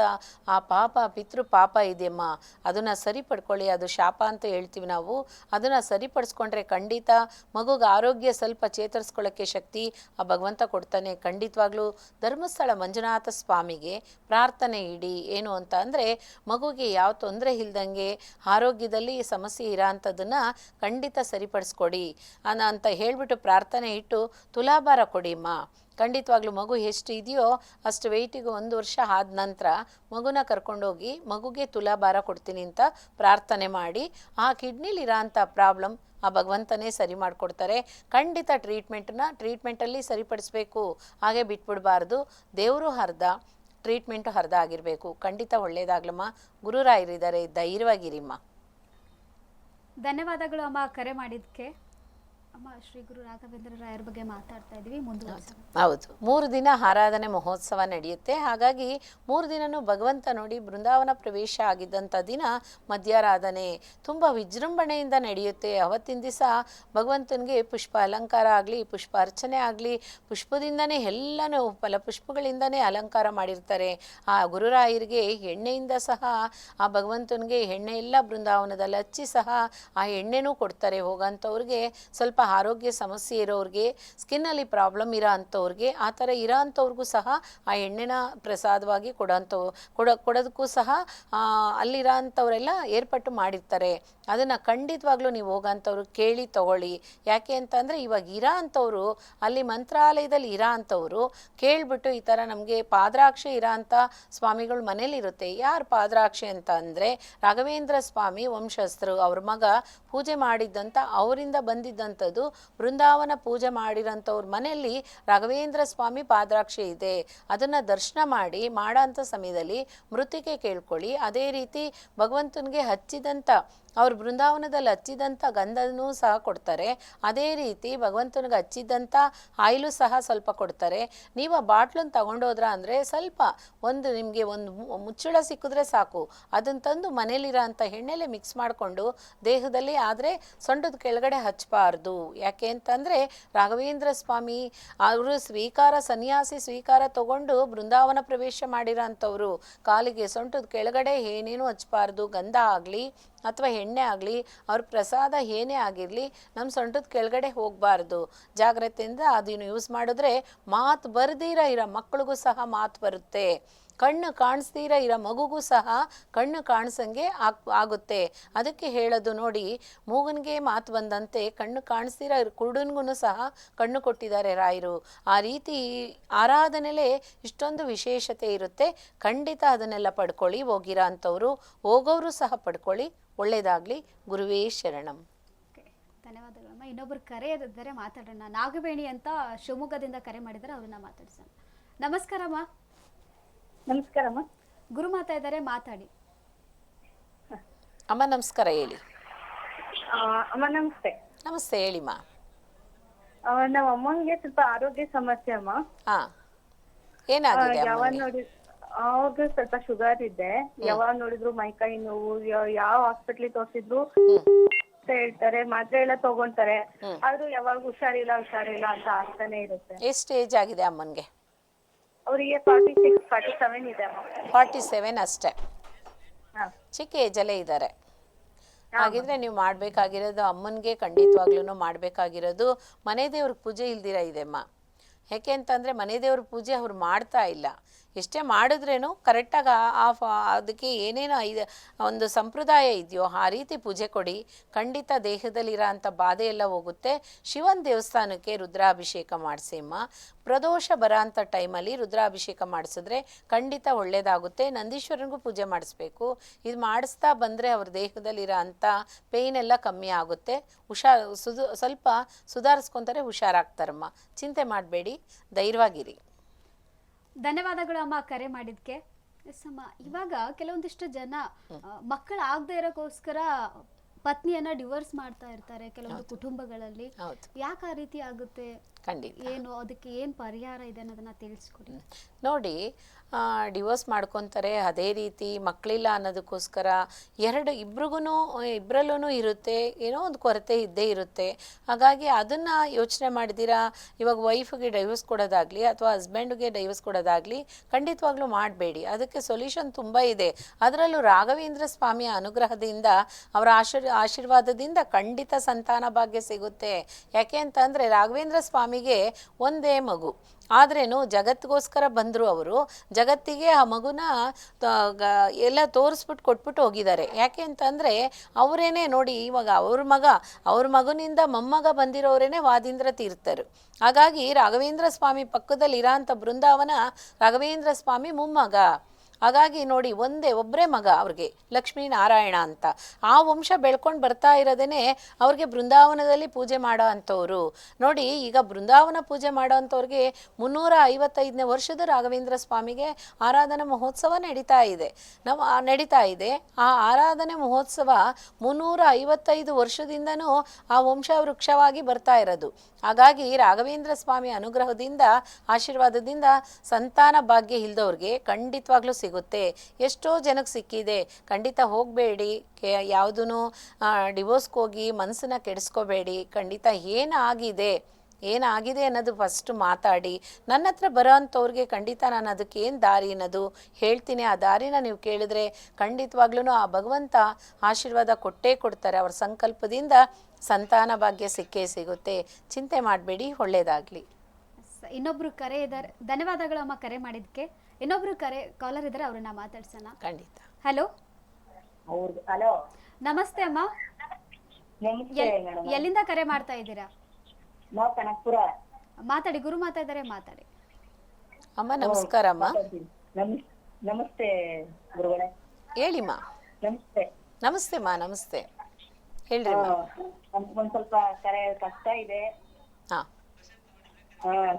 ಆ ಪಾಪ ಪಿತೃ ಪಾಪ ಇದೆಯಮ್ಮ, ಅದನ್ನು ಸರಿಪಡ್ಕೊಳ್ಳಿ. ಅದು ಶಾಪ ಅಂತ ಹೇಳ್ತೀವಿ ನಾವು. ಅದನ್ನು ಸರಿಪಡಿಸ್ಕೊಂಡ್ರೆ ಖಂಡಿತ ಮಗುಗೆ ಆರೋಗ್ಯ ಸ್ವಲ್ಪ ಚೇತರಿಸ್ಕೊಳ್ಳೋಕ್ಕೆ ಶಕ್ತಿ ಆ ಭಗವಂತ ಕೊಡ್ತಾನೆ. ಖಂಡಿತವಾಗ್ಲೂ ಧರ್ಮಸ್ಥಳ ಮಂಜುನಾಥ ಸ್ವಾಮಿಗೆ ಪ್ರಾರ್ಥನೆ ಇಡಿ. ಏನು ಅಂತ ಅಂದರೆ ಮಗುಗೆ ಯಾವ ತೊಂದರೆ ಇಲ್ದಂಗೆ ಆರೋಗ್ಯದಲ್ಲಿ ಸಮಸ್ಯೆ ಇರೋ ಅಂಥದ್ದನ್ನು ಖಂಡಿತ ಸರಿಪಡಿಸ್ಕೊಡಿ ಅಂತ ಹೇಳಿಬಿಟ್ಟು ಪ್ರಾರ್ಥನೆ ಇಟ್ಟು ತುಲಾಭಾರ ಕೊಡಿಮ್ಮ. ಖಂಡಿತವಾಗ್ಲೂ ಮಗು ಎಷ್ಟು ಇದೆಯೋ ಅಷ್ಟು ವೆಯ್ಟಿಗೆ 1 ವರ್ಷ ಆದ ನಂತರ ಮಗುನ ಕರ್ಕೊಂಡೋಗಿ ಮಗುಗೆ ತುಲಾಭಾರ ಕೊಡ್ತೀನಿ ಅಂತ ಪ್ರಾರ್ಥನೆ ಮಾಡಿ ಆ ಕಿಡ್ನಿಲಿರೋ ಅಂಥ ಪ್ರಾಬ್ಲಮ್ ಆ ಭಗವಂತನೇ ಸರಿ ಮಾಡಿಕೊಡ್ತಾರೆ. ಖಂಡಿತ ಟ್ರೀಟ್ಮೆಂಟಲ್ಲಿ ಸರಿಪಡಿಸ್ಬೇಕು, ಹಾಗೆ ಬಿಟ್ಬಿಡಬಾರ್ದು. ದೇವರು ಅರ್ಧ, ಟ್ರೀಟ್ಮೆಂಟು ಅರ್ಧ ಆಗಿರಬೇಕು. ಖಂಡಿತ ಒಳ್ಳೆಯದಾಗ್ಲಮ್ಮ. ಗುರುರಾಯರಿದ್ದಾರೆ, ಧೈರ್ಯವಾಗಿರಿಮ್ಮ. ಧನ್ಯವಾದಗಳು ಅಮ್ಮ ಕರೆ ಮಾಡಿದ್ದಕ್ಕೆ. ಅಮ್ಮ, ಶ್ರೀ ಗುರು ರಾಘವೇಂದ್ರ ರಾಯರ ಬಗ್ಗೆ ಮಾತಾಡ್ತಾ ಇದ್ವಿ, ಮುಂದುವರಿಸೋಣ. ಹೌದು, 3 ದಿನ ಆರಾಧನೆ ಮಹೋತ್ಸವ ನಡೆಯುತ್ತೆ. ಹಾಗಾಗಿ 3 ದಿನನೂ ಭಗವಂತ ನೋಡಿ ಬೃಂದಾವನ ಪ್ರವೇಶ ಆಗಿದ್ದಂಥ ದಿನ ಮಧ್ಯಾರಾಧನೆ ತುಂಬ ವಿಜೃಂಭಣೆಯಿಂದ ನಡೆಯುತ್ತೆ. ಅವತ್ತಿನ ದಿವಸ ಭಗವಂತನಿಗೆ ಪುಷ್ಪ ಅಲಂಕಾರ ಆಗಲಿ, ಪುಷ್ಪ ಅರ್ಚನೆ ಆಗಲಿ, ಪುಷ್ಪದಿಂದನೇ ಎಲ್ಲನೂ ಫಲಪುಷ್ಪಗಳಿಂದನೇ ಅಲಂಕಾರ ಮಾಡಿರ್ತಾರೆ. ಆ ಗುರುರಾಯರಿಗೆ ಎಣ್ಣೆಯಿಂದ ಸಹ ಆ ಭಗವಂತನಿಗೆ ಎಣ್ಣೆ ಎಲ್ಲ ಬೃಂದಾವನದಲ್ಲಿ ಹಚ್ಚಿ ಸಹ ಆ ಎಣ್ಣೆನೂ ಕೊಡ್ತಾರೆ. ಹೋಗೋಂಥವ್ರಿಗೆ ಸ್ವಲ್ಪ ಆರೋಗ್ಯ ಸಮಸ್ಯೆ ಇರೋರಿಗೆ, ಸ್ಕಿನ್ನಲ್ಲಿ ಪ್ರಾಬ್ಲಮ್ ಇರೋ ಅಂಥವ್ರಿಗೆ, ಆ ಥರ ಇರೋ ಅಂಥವ್ರಿಗೂ ಸಹ ಆ ಎಣ್ಣೆನ ಪ್ರಸಾದವಾಗಿ ಕೊಡೋದಕ್ಕೂ ಸಹ ಅಲ್ಲಿರೋ ಅಂಥವರೆಲ್ಲ ಏರ್ಪಟ್ಟು ಮಾಡಿರ್ತಾರೆ. ಅದನ್ನು ಖಂಡಿತವಾಗ್ಲೂ ನೀವು ಹೋಗೋಂಥವ್ರು ಕೇಳಿ ತಗೊಳ್ಳಿ. ಯಾಕೆ ಅಂತಂದರೆ ಇವಾಗ ಇರೋ ಅಂಥವ್ರು ಅಲ್ಲಿ ಮಂತ್ರಾಲಯದಲ್ಲಿ ಇರೋ ಅಂಥವ್ರು ಕೇಳಿಬಿಟ್ಟು ಈ ಥರ ನಮಗೆ ಪಾದರಾಕ್ಷೆ ಇರೋ ಅಂಥ ಸ್ವಾಮಿಗಳು ಮನೇಲಿರುತ್ತೆ. ಯಾರು ಪಾದರಾಕ್ಷೆ ಅಂತ ಅಂದರೆ ರಾಘವೇಂದ್ರ ಸ್ವಾಮಿ ವಂಶಸ್ಥರು, ಅವ್ರ ಮಗ ಪೂಜೆ ಮಾಡಿದ್ದಂಥ ಅವರಿಂದ ಬಂದಿದ್ದಂಥದ್ದು. ಬೃಂದಾವನ ಪೂಜೆ ಮಾಡಿರೋಂಥವ್ರ ಮನೆಯಲ್ಲಿ ರಾಘವೇಂದ್ರ ಸ್ವಾಮಿ ಪಾದರಾಕ್ಷೆ ಇದೆ. ಅದನ್ನು ದರ್ಶನ ಮಾಡಿ ಮಾಡೋಂಥ ಸಮಯದಲ್ಲಿ ಮೃತ್ತಿಕೆ ಕೇಳ್ಕೊಳ್ಳಿ. ಅದೇ ರೀತಿ ಭಗವಂತನಿಗೆ ಹಚ್ಚಿದಂಥ ಅವ್ರು ಬೃಂದಾವನದಲ್ಲಿ ಹಚ್ಚಿದಂಥ ಗಂಧನೂ ಸಹ ಕೊಡ್ತಾರೆ. ಅದೇ ರೀತಿ ಭಗವಂತನಿಗೆ ಹಚ್ಚಿದಂಥ ಆಯಿಲು ಸಹ ಸ್ವಲ್ಪ ಕೊಡ್ತಾರೆ. ನೀವು ಆ ಬಾಟ್ಲನ್ನು ತಗೊಂಡೋದ್ರ ಅಂದರೆ ಸ್ವಲ್ಪ ನಿಮಗೆ ಒಂದು ಮುಚ್ಚಳ ಸಿಕ್ಕಿದ್ರೆ ಸಾಕು, ಅದನ್ನು ತಂದು ಮನೇಲಿರೋ ಅಂಥ ಎಣ್ಣೆಲೆ ಮಿಕ್ಸ್ ಮಾಡಿಕೊಂಡು ದೇಹದಲ್ಲಿ, ಆದರೆ ಸೊಂಟದ ಕೆಳಗಡೆ ಹಚ್ಚಬಾರ್ದು. ಯಾಕೆ ಅಂತಂದರೆ ರಾಘವೇಂದ್ರ ಸ್ವಾಮಿ ಅವರು ಸನ್ಯಾಸಿ ಸ್ವೀಕಾರ ತಗೊಂಡು ಬೃಂದಾವನ ಪ್ರವೇಶ ಮಾಡಿರೋ ಅಂಥವ್ರು. ಕಾಲಿಗೆ ಸೊಂಟದ ಕೆಳಗಡೆ ಏನೇನು ಹಚ್ಚಬಾರ್ದು. ಗಂಧ ಆಗಲಿ ಅಥವಾ ಎಣ್ಣೆ ಆಗಲಿ, ಅವ್ರ ಪ್ರಸಾದ ಏನೇ ಆಗಿರಲಿ ನಮ್ಮ ಸೊಂಟದ ಕೆಳಗಡೆ ಹೋಗಬಾರ್ದು. ಜಾಗ್ರತೆಯಿಂದ ಅದನ್ನು ಯೂಸ್ ಮಾಡಿದ್ರೆ ಮಾತು ಬರ್ದಿರ ಇರೋ ಮಕ್ಕಳಿಗೂ ಸಹ ಮಾತು ಬರುತ್ತೆ. ಕಣ್ಣು ಕಾಣಿಸ್ತೀರ ಇರೋ ಮಗುಗೂ ಸಹ ಕಣ್ಣು ಕಾಣಿಸಂಗೆ ಆಗುತ್ತೆ. ಅದಕ್ಕೆ ಹೇಳೋದು ನೋಡಿ, ಮೂಗನಿಗೆ ಮಾತು ಬಂದಂತೆ ಕಣ್ಣು ಕಾಣಿಸ್ತೀರ ಕುರುಡನಿಗೂ ಸಹ ಕಣ್ಣು ಕೊಟ್ಟಿದ್ದಾರೆ ರಾಯರು. ಆ ರೀತಿ ಆರಾಧನೆಲೇ ಇಷ್ಟೊಂದು ವಿಶೇಷತೆ ಇರುತ್ತೆ. ಖಂಡಿತ ಅದನ್ನೆಲ್ಲ ಪಡ್ಕೊಳ್ಳಿ. ಹೋಗಿರೋ ಅಂಥವ್ರು, ಹೋಗೋರು ಸಹ ಪಡ್ಕೊಳ್ಳಿ. ಒಳ್ಳೆಯದಾಗಲಿ. ಗುರುವೇ ಶರಣಂ. ಧನ್ಯವಾದಗಳಮ್ಮ. ಇನ್ನೊಬ್ರು ಕರೆ ಇದ್ದಾರೆ, ಮಾತಾಡೋಣ. ನಾಗವೇಣಿ ಅಂತ ಶಿವಮೊಗ್ಗದಿಂದ ಕರೆ ಮಾಡಿದ್ದಾರೆ, ಅವ್ರನ್ನ ಮಾತಾಡ್ಸೋಣ. ನಮಸ್ಕಾರಮ್ಮ. ನಮಸ್ಕಾರಮ್ಮ. ಗುರುಮಾತಾ ಇದ್ದಾರೆ, ಮಾತಾಡಿ. ಅಮ್ಮ ನಮಸ್ಕಾರ, ಹೇಳಿ. ಅಮ್ಮ ನಮಸ್ತೆ. ನಮಸ್ತೆ, ಹೇಳಿಮ್ಮ. ನಮ್ಮ ಅಮ್ಮಂಗೆ ಸ್ವಲ್ಪ ಆರೋಗ್ಯ ಸಮಸ್ಯೆ ಅಮ್ಮ. ಏನಾಗಿದೆ? ಯಾವಾಗ ನೋಡಿ ಅವ್ರಿಗೆ ಸ್ವಲ್ಪ ಶುಗರ್ ಇದೆ. ಯಾವಾಗ ನೋಡಿದ್ರು ಮೈಕೈ ನೋವು, ಯಾವ ಹಾಸ್ಪಿಟ್ಲಿಗೆ ತೋರಿಸಿದ್ರು ಹೇಳ್ತಾರೆ, ಮಾತ್ರೆ ಎಲ್ಲ ತಗೊಂತಾರೆ. ಆದ್ರೂ ಯಾವಾಗ ಹುಷಾರಿಲ್ಲ ಅಂತ ಆಗ್ತಾನೆ ಇರುತ್ತೆ. ಎಷ್ಟು ಏಜ್ ಆಗಿದೆ ಅಮ್ಮನ್ಗೆ? ಅವರಿಗೆ 46, 47 ಇದೆ ಅಮ್ಮ. 47 ಅಷ್ಟೇ, ಚಿಕ್ಕ ಏಜಲ್ಲೇ ಇದ್ದಾರೆ. ಹಾಗಿದ್ರೆ ನೀವು ಮಾಡಬೇಕಾಗಿರೋದು, ಅಮ್ಮನಿಗೆ ಖಂಡಿತವಾಗ್ಲೂ ಮಾಡಬೇಕಾಗಿರೋದು ಮನೆ ದೇವ್ರ ಪೂಜೆ ಇಲ್ದಿರ ಇದೆಮ್ಮ. ಯಾಕೆ ಅಂತಂದರೆ ಮನೆ ದೇವ್ರ ಪೂಜೆ ಅವ್ರು ಮಾಡ್ತಾ ಇಲ್ಲ. ಎಷ್ಟೇ ಮಾಡಿದ್ರೇನು ಕರೆಕ್ಟಾಗಿ ಅದಕ್ಕೆ ಏನೇನು ಒಂದು ಸಂಪ್ರದಾಯ ಇದೆಯೋ ಆ ರೀತಿ ಪೂಜೆ ಕೊಡಿ, ಖಂಡಿತ ದೇಹದಲ್ಲಿರೋ ಅಂಥ ಬಾಧೆ ಎಲ್ಲ ಹೋಗುತ್ತೆ. ಶಿವನ ದೇವಸ್ಥಾನಕ್ಕೆ ರುದ್ರಾಭಿಷೇಕ ಮಾಡಿಸಿ ಅಮ್ಮ. ಪ್ರದೋಷ ಬರೋ ಅಂಥ ಟೈಮಲ್ಲಿ ರುದ್ರಾಭಿಷೇಕ ಮಾಡಿಸಿದ್ರೆ ಖಂಡಿತ ಒಳ್ಳೆಯದಾಗುತ್ತೆ. ನಂದೀಶ್ವರನಿಗೂ ಪೂಜೆ ಮಾಡಿಸ್ಬೇಕು. ಇದು ಮಾಡಿಸ್ತಾ ಬಂದರೆ ಅವ್ರ ದೇಹದಲ್ಲಿರೋ ಅಂಥ ಪೇಯ್ನ್ ಎಲ್ಲ ಕಮ್ಮಿ ಆಗುತ್ತೆ. ಸ್ವಲ್ಪ ಸುಧಾರಿಸ್ಕೊತಾರೆ, ಹುಷಾರಾಗ್ತಾರಮ್ಮ. ಚಿಂತೆ ಮಾಡಬೇಡಿ, ಧೈರ್ಯವಾಗಿರಿ. ಧನ್ಯವಾದಗಳು ಅಮ್ಮ ಕರೆ ಮಾಡಿದ್ಕೆ. ಎಸ್ ಅಮ್ಮ, ಇವಾಗ ಕೆಲವೊಂದಿಷ್ಟು ಜನ ಮಕ್ಕಳಾಗದೇ ಇರೋಕ್ಕೋಸ್ಕರ ಪತ್ನಿಯನ್ನ ಡಿವೋರ್ಸ್ ಮಾಡ್ತಾ ಇರ್ತಾರೆ ಕೆಲವೊಂದು ಕುಟುಂಬಗಳಲ್ಲಿ. ಯಾಕೆ ಆ ರೀತಿ ಆಗುತ್ತೆ, ಏನು ಅದಕ್ಕೆ ಏನು ಪರಿಹಾರ ಇದೆ ಅನ್ನೋದನ್ನ ತಿಳಿಸ್ಕೊಡಿ. ನೋಡಿ, ಡಿವೋರ್ಸ್ ಮಾಡ್ಕೊತಾರೆ, ಅದೇ ರೀತಿ ಮಕ್ಕಳಿಲ್ಲ ಅನ್ನೋದಕ್ಕೋಸ್ಕರ ಇಬ್ಬರಲ್ಲೂ ಇರುತ್ತೆ, ಏನೋ ಒಂದು ಕೊರತೆ ಇದ್ದೇ ಇರುತ್ತೆ. ಹಾಗಾಗಿ ಅದನ್ನು ಯೋಚನೆ ಮಾಡಿದಿರಾ ಇವಾಗ ವೈಫ್ಗೆ ಡೈವರ್ಸ್ ಕೊಡೋದಾಗಲಿ ಅಥವಾ ಹಸ್ಬೆಂಡ್ಗೆ ಡೈವರ್ಸ್ ಕೊಡೋದಾಗಲಿ ಖಂಡಿತವಾಗ್ಲೂ ಮಾಡಬೇಡಿ. ಅದಕ್ಕೆ ಸೊಲ್ಯೂಷನ್ ತುಂಬ ಇದೆ. ಅದರಲ್ಲೂ ರಾಘವೇಂದ್ರ ಸ್ವಾಮಿಯ ಅನುಗ್ರಹದಿಂದ, ಅವರ ಆಶೀರ್ವಾದದಿಂದ ಖಂಡಿತ ಸಂತಾನ ಭಾಗ್ಯ ಸಿಗುತ್ತೆ. ಯಾಕೆ ಅಂತಂದರೆ ರಾಘವೇಂದ್ರ ಸ್ವಾಮಿಗೆ ಒಂದೇ ಮಗು, ಆದ್ರೇನು ಜಗತ್ತಿಗೋಸ್ಕರ ಬಂದರು ಅವರು. ಜಗತ್ತಿಗೆ ಆ ಮಗುನ ಎಲ್ಲ ತೋರಿಸ್ಬಿಟ್ಟು ಕೊಟ್ಬಿಟ್ಟು ಹೋಗಿದ್ದಾರೆ. ಯಾಕೆ ಅಂತಂದರೆ ಅವರೇನೆ ನೋಡಿ, ಇವಾಗ ಅವ್ರ ಮಗನಿಂದ ಮೊಮ್ಮಗ ಬಂದಿರೋರೇನೆ ವಾದೀಂದ್ರ ತೀರ್ಥರು. ಹಾಗಾಗಿ ರಾಘವೇಂದ್ರ ಸ್ವಾಮಿ ಪಕ್ಕದಲ್ಲಿ ಇರೋಂಥ ಬೃಂದಾವನ ರಾಘವೇಂದ್ರ ಸ್ವಾಮಿ ಮೊಮ್ಮಗ. ಹಾಗಾಗಿ ನೋಡಿ, ಒಬ್ಬರೇ ಮಗ ಅವ್ರಿಗೆ, ಲಕ್ಷ್ಮೀನಾರಾಯಣ ಅಂತ. ಆ ವಂಶ ಬೆಳ್ಕೊಂಡು ಬರ್ತಾ ಇರೋದೇ ಅವ್ರಿಗೆ ಬೃಂದಾವನದಲ್ಲಿ ಪೂಜೆ ಮಾಡೋ ಅಂಥವ್ರು. ನೋಡಿ, ಈಗ ಬೃಂದಾವನ ಪೂಜೆ ಮಾಡೋ ಅಂಥವ್ರಿಗೆ 355ನೇ ವರ್ಷದ ರಾಘವೇಂದ್ರ ಸ್ವಾಮಿಗೆ ಆರಾಧನಾ ಮಹೋತ್ಸವ ನಡೀತಾ ಇದೆ. ಆ ಆರಾಧನೆ ಮಹೋತ್ಸವ 355 ವರ್ಷದಿಂದನೂ ಆ ವಂಶ ವೃಕ್ಷವಾಗಿ ಬರ್ತಾ ಇರೋದು. ಹಾಗಾಗಿ ರಾಘವೇಂದ್ರ ಸ್ವಾಮಿ ಅನುಗ್ರಹದಿಂದ, ಆಶೀರ್ವಾದದಿಂದ ಸಂತಾನ ಭಾಗ್ಯ ಇಲ್ದವ್ರಿಗೆ ಖಂಡಿತವಾಗ್ಲೂ ಸಿಗುತ್ತೆ. ಎಷ್ಟೋ ಜನಕ್ಕೆ ಸಿಕ್ಕಿದೆ. ಖಂಡಿತ ಹೋಗಬೇಡಿ, ಯಾವುದೂ ಡಿವೋರ್ಸ್ಗೆ ಹೋಗಿ ಮನಸ್ಸನ್ನ ಕೆಡಿಸ್ಕೋಬೇಡಿ. ಖಂಡಿತ ಏನಾಗಿದೆ ಅನ್ನೋದು ಫಸ್ಟ್ ಮಾತಾಡಿ. ನನ್ನ ಹತ್ರ ಬರೋ ಅಂಥವ್ರಿಗೆ ಖಂಡಿತ ನಾನು ಅದಕ್ಕೆ ಏನು ದಾರಿ ಅನ್ನೋದು ಹೇಳ್ತೀನಿ. ಆ ದಾರಿನ ನೀವು ಕೇಳಿದ್ರೆ ಖಂಡಿತವಾಗ್ಲೂ ಆ ಭಗವಂತ ಆಶೀರ್ವಾದ ಕೊಟ್ಟೇ ಕೊಡ್ತಾರೆ. ಅವ್ರ ಸಂಕಲ್ಪದಿಂದ ಸಂತಾನ ಭಾಗ್ಯ ಸಿಗುತ್ತೆ. ಚಿಂತೆ ಮಾಡಬೇಡಿ, ಒಳ್ಳೆಯದಾಗಲಿ. ಇನ್ನೊಬ್ರು ಕರೆ ಇದ್ದಾರೆ. ಧನ್ಯವಾದಗಳು ಅಮ್ಮ ಕರೆ ಮಾಡಿದ್ಕೆ. ಇನ್ನೊಬ್ರು ಕಾಲರ್ ಇದ್ದಾರೆ, ಅವ್ರನ್ನ ಮಾತಾಡ್ಸೋಣ. ಖಂಡಿತ. ಹಲೋ, ಹಲೋ, ನಮಸ್ತೆ ಅಮ್ಮ. ಎಲ್ಲಿಂದ ಕರೆ ಮಾಡ್ತಾ ಇದ್ದೀರಾ? ನಾವು ಕನಕಪುರ. ಮಾತಾಡಿ, ಗುರು ಮಾತಾ ಇದ್ದಾರೆ, ಮಾತಾಡಿ. ಅಮ್ಮ ನಮಸ್ಕಾರ ಅಮ್ಮ. ನಮಸ್ತೆ ಗುರುಗಳೇ. ಹೇಳಿಮ್ಮ. ನಮಸ್ತೆ ಅಮ್ಮ. ನಮಸ್ತೆ, ಹೇಳ್ರಿ. ಒಂದ್ ಸ್ವಲ್ಪ ಕಷ್ಟ ಇದೆ.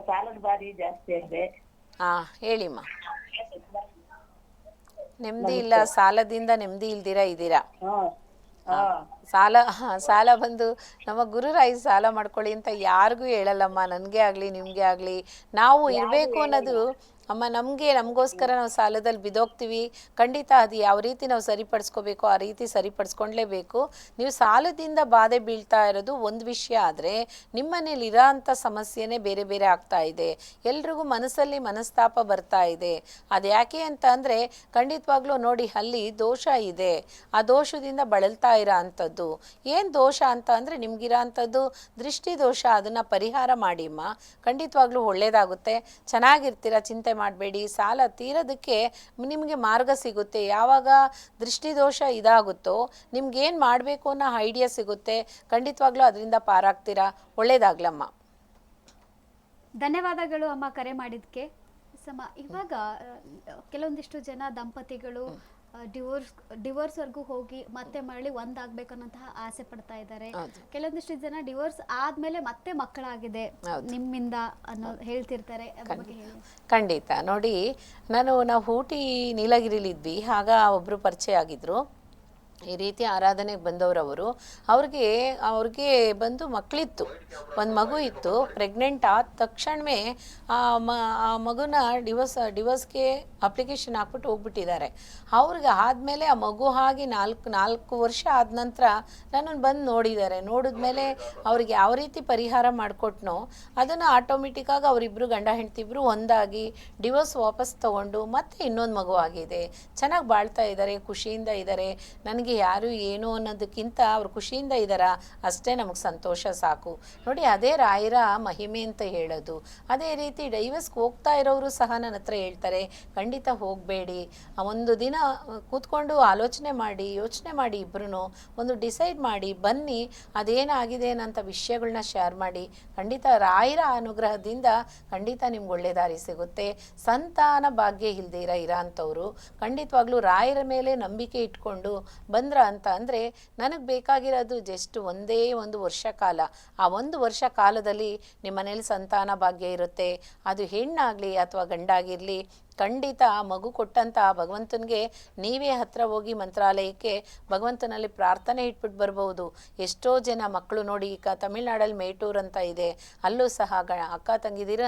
ಸಾಲದ ಬಾರಿ ಜಾಸ್ತಿ ಇದೆ. ಹೇಳಿಮ್ಮ. ನೆಮ್ಮದಿ ಇಲ್ಲ, ಸಾಲದಿಂದ ನೆಮ್ಮದಿ ಇಲ್ದಿರಾ ಇದ್ದೀರಾ? ಸಾಲ ಬಂದು ನಮ್ಮ ಗುರುರಾಯಿ ಸಾಲ ಮಾಡ್ಕೊಳ್ಳಿ ಅಂತ ಯಾರಿಗೂ ಹೇಳಲ್ಲಮ್ಮ. ನನಗೆ ಆಗಲಿ ನಿಮಗೆ ಆಗಲಿ, ನಾವು ಇರಬೇಕು ಅನ್ನೋದು ಅಮ್ಮ ನಮಗೋಸ್ಕರ ನಾವು ಸಾಲದಲ್ಲಿ ಬಿದ್ದೋಗ್ತೀವಿ. ಖಂಡಿತ ಅದು ಯಾವ ರೀತಿ ನಾವು ಸರಿಪಡಿಸ್ಕೋಬೇಕು ಆ ರೀತಿ ಸರಿಪಡಿಸ್ಕೊಳ್ಲೇಬೇಕು. ನೀವು ಸಾಲದಿಂದ ಬಾಧೆ ಬೀಳ್ತಾ ಇರೋದು ಒಂದು ವಿಷಯ ಆದರೆ, ನಿಮ್ಮನೇಲಿ ಇರೋ ಅಂಥ ಸಮಸ್ಯೆನೇ ಬೇರೆ ಬೇರೆ ಆಗ್ತಾ ಇದೆ. ಎಲ್ರಿಗೂ ಮನಸ್ಸಲ್ಲಿ ಮನಸ್ತಾಪ ಬರ್ತಾ ಇದೆ. ಅದು ಯಾಕೆ ಅಂತ ಅಂದರೆ ಖಂಡಿತವಾಗ್ಲೂ ನೋಡಿ, ಅಲ್ಲಿ ದೋಷ ಇದೆ. ಆ ದೋಷದಿಂದ ಬಳಲ್ತಾ ಇರೋ ಅಂಥದ್ದು ಏನು ದೋಷ ಅಂತ ಅಂದರೆ ನಿಮ್ಗಿರೋ ಅಂಥದ್ದು ದೃಷ್ಟಿ ದೋಷ. ಅದನ್ನು ಪರಿಹಾರ ಮಾಡಿಮ್ಮ, ಖಂಡಿತವಾಗ್ಲೂ ಒಳ್ಳೆಯದಾಗುತ್ತೆ, ಚೆನ್ನಾಗಿರ್ತೀರ. ಚಿಂತೆ ಮಾಡಬೇಡಿ. ಸಾಲ ತೀರೋದಕ್ಕೆ ನಿಮಗೆ ಮಾರ್ಗ ಸಿಗುತ್ತೆ. ಯಾವಾಗ ದೃಷ್ಟಿದೋಷ ಇದಾಗುತ್ತೋ ನಿಮ್ಗೇನು ಮಾಡಬೇಕು ಅನ್ನೋ ಐಡಿಯಾ ಸಿಗುತ್ತೆ. ಖಂಡಿತವಾಗ್ಲೂ ಅದರಿಂದ ಪಾರಾಗ್ತೀರಾ. ಒಳ್ಳೇದಾಗ್ಲಮ್ಮ. ಧನ್ಯವಾದಗಳು ಅಮ್ಮ ಕರೆ ಮಾಡಿದ್ಕೆ. ಇವಾಗ ಕೆಲವೊಂದಿಷ್ಟು ಜನ ದಂಪತಿಗಳು ಡಿವೋರ್ಸ್ವರೆಗೂ ಹೋಗಿ ಮತ್ತೆ ಮರಳಿ ಒಂದಾಗಬೇಕನ್ನೋಂತಹ ಆಸೆ ಪಡ್ತಾ ಇದ್ದಾರೆ. ಕೆಲವೊಂದಿಷ್ಟು ಜನ ಡಿವೋರ್ಸ್ ಆದ್ಮೇಲೆ ಮತ್ತೆ ಮಕ್ಕಳಾಗಿದೆ ನಿಮ್ಮಿಂದ ಅನ್ನೋ ಹೇಳ್ತಿರ್ತಾರೆ. ಖಂಡಿತ. ನೋಡಿ, ನಾವು ಊಟಿ ನೀಲಗಿರಿಲಿದ್ವಿ. ಆಗ ಒಬ್ಬರು ಪರಿಚಯ ಆಗಿದ್ರು. ಈ ರೀತಿ ಆರಾಧನೆಗೆ ಬಂದವರವರು. ಅವ್ರಿಗೆ ಬಂದು ಮಕ್ಕಳಿತ್ತು, ಒಂದು ಮಗು ಇತ್ತು. ಪ್ರೆಗ್ನೆಂಟ್ ಆದ ತಕ್ಷಣವೇ ಆ ಮಗುನ ಡಿವೋರ್ಸ್ಗೆ ಅಪ್ಲಿಕೇಶನ್ ಹಾಕ್ಬಿಟ್ಟು ಹೋಗ್ಬಿಟ್ಟಿದ್ದಾರೆ. ಅವ್ರಿಗೆ ಆದಮೇಲೆ ಆ ಮಗು ಆಗಿ ನಾಲ್ಕು ವರ್ಷ ಆದ ನಂತರ ನನ್ನನ್ನು ಬಂದು ನೋಡಿದ್ದಾರೆ. ನೋಡಿದ್ಮೇಲೆ ಅವ್ರಿಗೆ ಯಾವ ರೀತಿ ಪರಿಹಾರ ಮಾಡಿಕೊಟ್ನೋ ಅದನ್ನು ಆಟೋಮೆಟಿಕ್ಕಾಗಿ ಅವರಿಬ್ಬರು ಗಂಡ ಹೆಂಡ್ತಿಬ್ರು ಒಂದಾಗಿ ಡಿವೋರ್ಸ್ ವಾಪಸ್ ತೊಗೊಂಡು ಮತ್ತೆ ಇನ್ನೊಂದು ಮಗು ಆಗಿದೆ. ಚೆನ್ನಾಗಿ ಬಾಳ್ತಾ ಇದ್ದಾರೆ, ಖುಷಿಯಿಂದ ಇದ್ದಾರೆ. ನನಗೆ ನಮಗೆ ಯಾರು ಏನು ಅನ್ನೋದಕ್ಕಿಂತ ಅವ್ರು ಖುಷಿಯಿಂದ ಇದ್ದಾರಾ ಅಷ್ಟೇ ನಮಗೆ ಸಂತೋಷ ಸಾಕು ನೋಡಿ. ಅದೇ ರಾಯರ ಮಹಿಮೆ ಅಂತ ಹೇಳೋದು. ಅದೇ ರೀತಿ ಡೈವರ್ಸ್ಗೆ ಹೋಗ್ತಾ ಇರೋರು ಸಹ ನನ್ನ ಹತ್ರ ಹೇಳ್ತಾರೆ, ಖಂಡಿತ ಹೋಗಬೇಡಿ, ಒಂದು ದಿನ ಕೂತ್ಕೊಂಡು ಆಲೋಚನೆ ಮಾಡಿ, ಯೋಚನೆ ಮಾಡಿ, ಇಬ್ಬರೂ ಒಂದು ಡಿಸೈಡ್ ಮಾಡಿ ಬನ್ನಿ, ಅದೇನಾಗಿದೆ ಅನ್ನೋಂಥ ವಿಷಯಗಳನ್ನ ಶೇರ್ ಮಾಡಿ. ಖಂಡಿತ ರಾಯರ ಅನುಗ್ರಹದಿಂದ ಖಂಡಿತ ನಿಮ್ಗೆ ಒಳ್ಳೆ ದಾರಿ ಸಿಗುತ್ತೆ. ಸಂತಾನ ಭಾಗ್ಯ ಇಲ್ದಿರ ಇರೋಂಥವ್ರು ಖಂಡಿತವಾಗ್ಲೂ ರಾಯರ ಮೇಲೆ ನಂಬಿಕೆ ಇಟ್ಕೊಂಡು ಬಂದ್ರ ಅಂತ ಅಂದರೆ ನನಗೆ ಬೇಕಾಗಿರೋದು ಜಸ್ಟ್ ಒಂದೇ ಒಂದು ವರ್ಷ ಕಾಲ. ಆ ಒಂದು ವರ್ಷ ಕಾಲದಲ್ಲಿ ನಿಮ್ಮ ಮನೇಲಿ ಸಂತಾನ ಭಾಗ್ಯ ಇರುತ್ತೆ. ಅದು ಹೆಣ್ಣಾಗಲಿ ಅಥವಾ ಗಂಡಾಗಿರಲಿ, ಖಂಡಿತ ಮಗು ಕೊಟ್ಟಂಥ ಭಗವಂತನಿಗೆ ನೀವೇ ಹತ್ರ ಹೋಗಿ ಮಂತ್ರಾಲಯಕ್ಕೆ ಭಗವಂತನಲ್ಲಿ ಪ್ರಾರ್ಥನೆ ಇಟ್ಬಿಟ್ಟು ಬರ್ಬೋದು. ಎಷ್ಟೋ ಜನ ಮಕ್ಕಳು ನೋಡಿ, ಈಗ ತಮಿಳ್ನಾಡಲ್ಲಿ ಮೇಟೂರ್ ಅಂತ ಇದೆ, ಅಲ್ಲೂ ಸಹ ಅಕ್ಕ ತಂಗಿದಿರ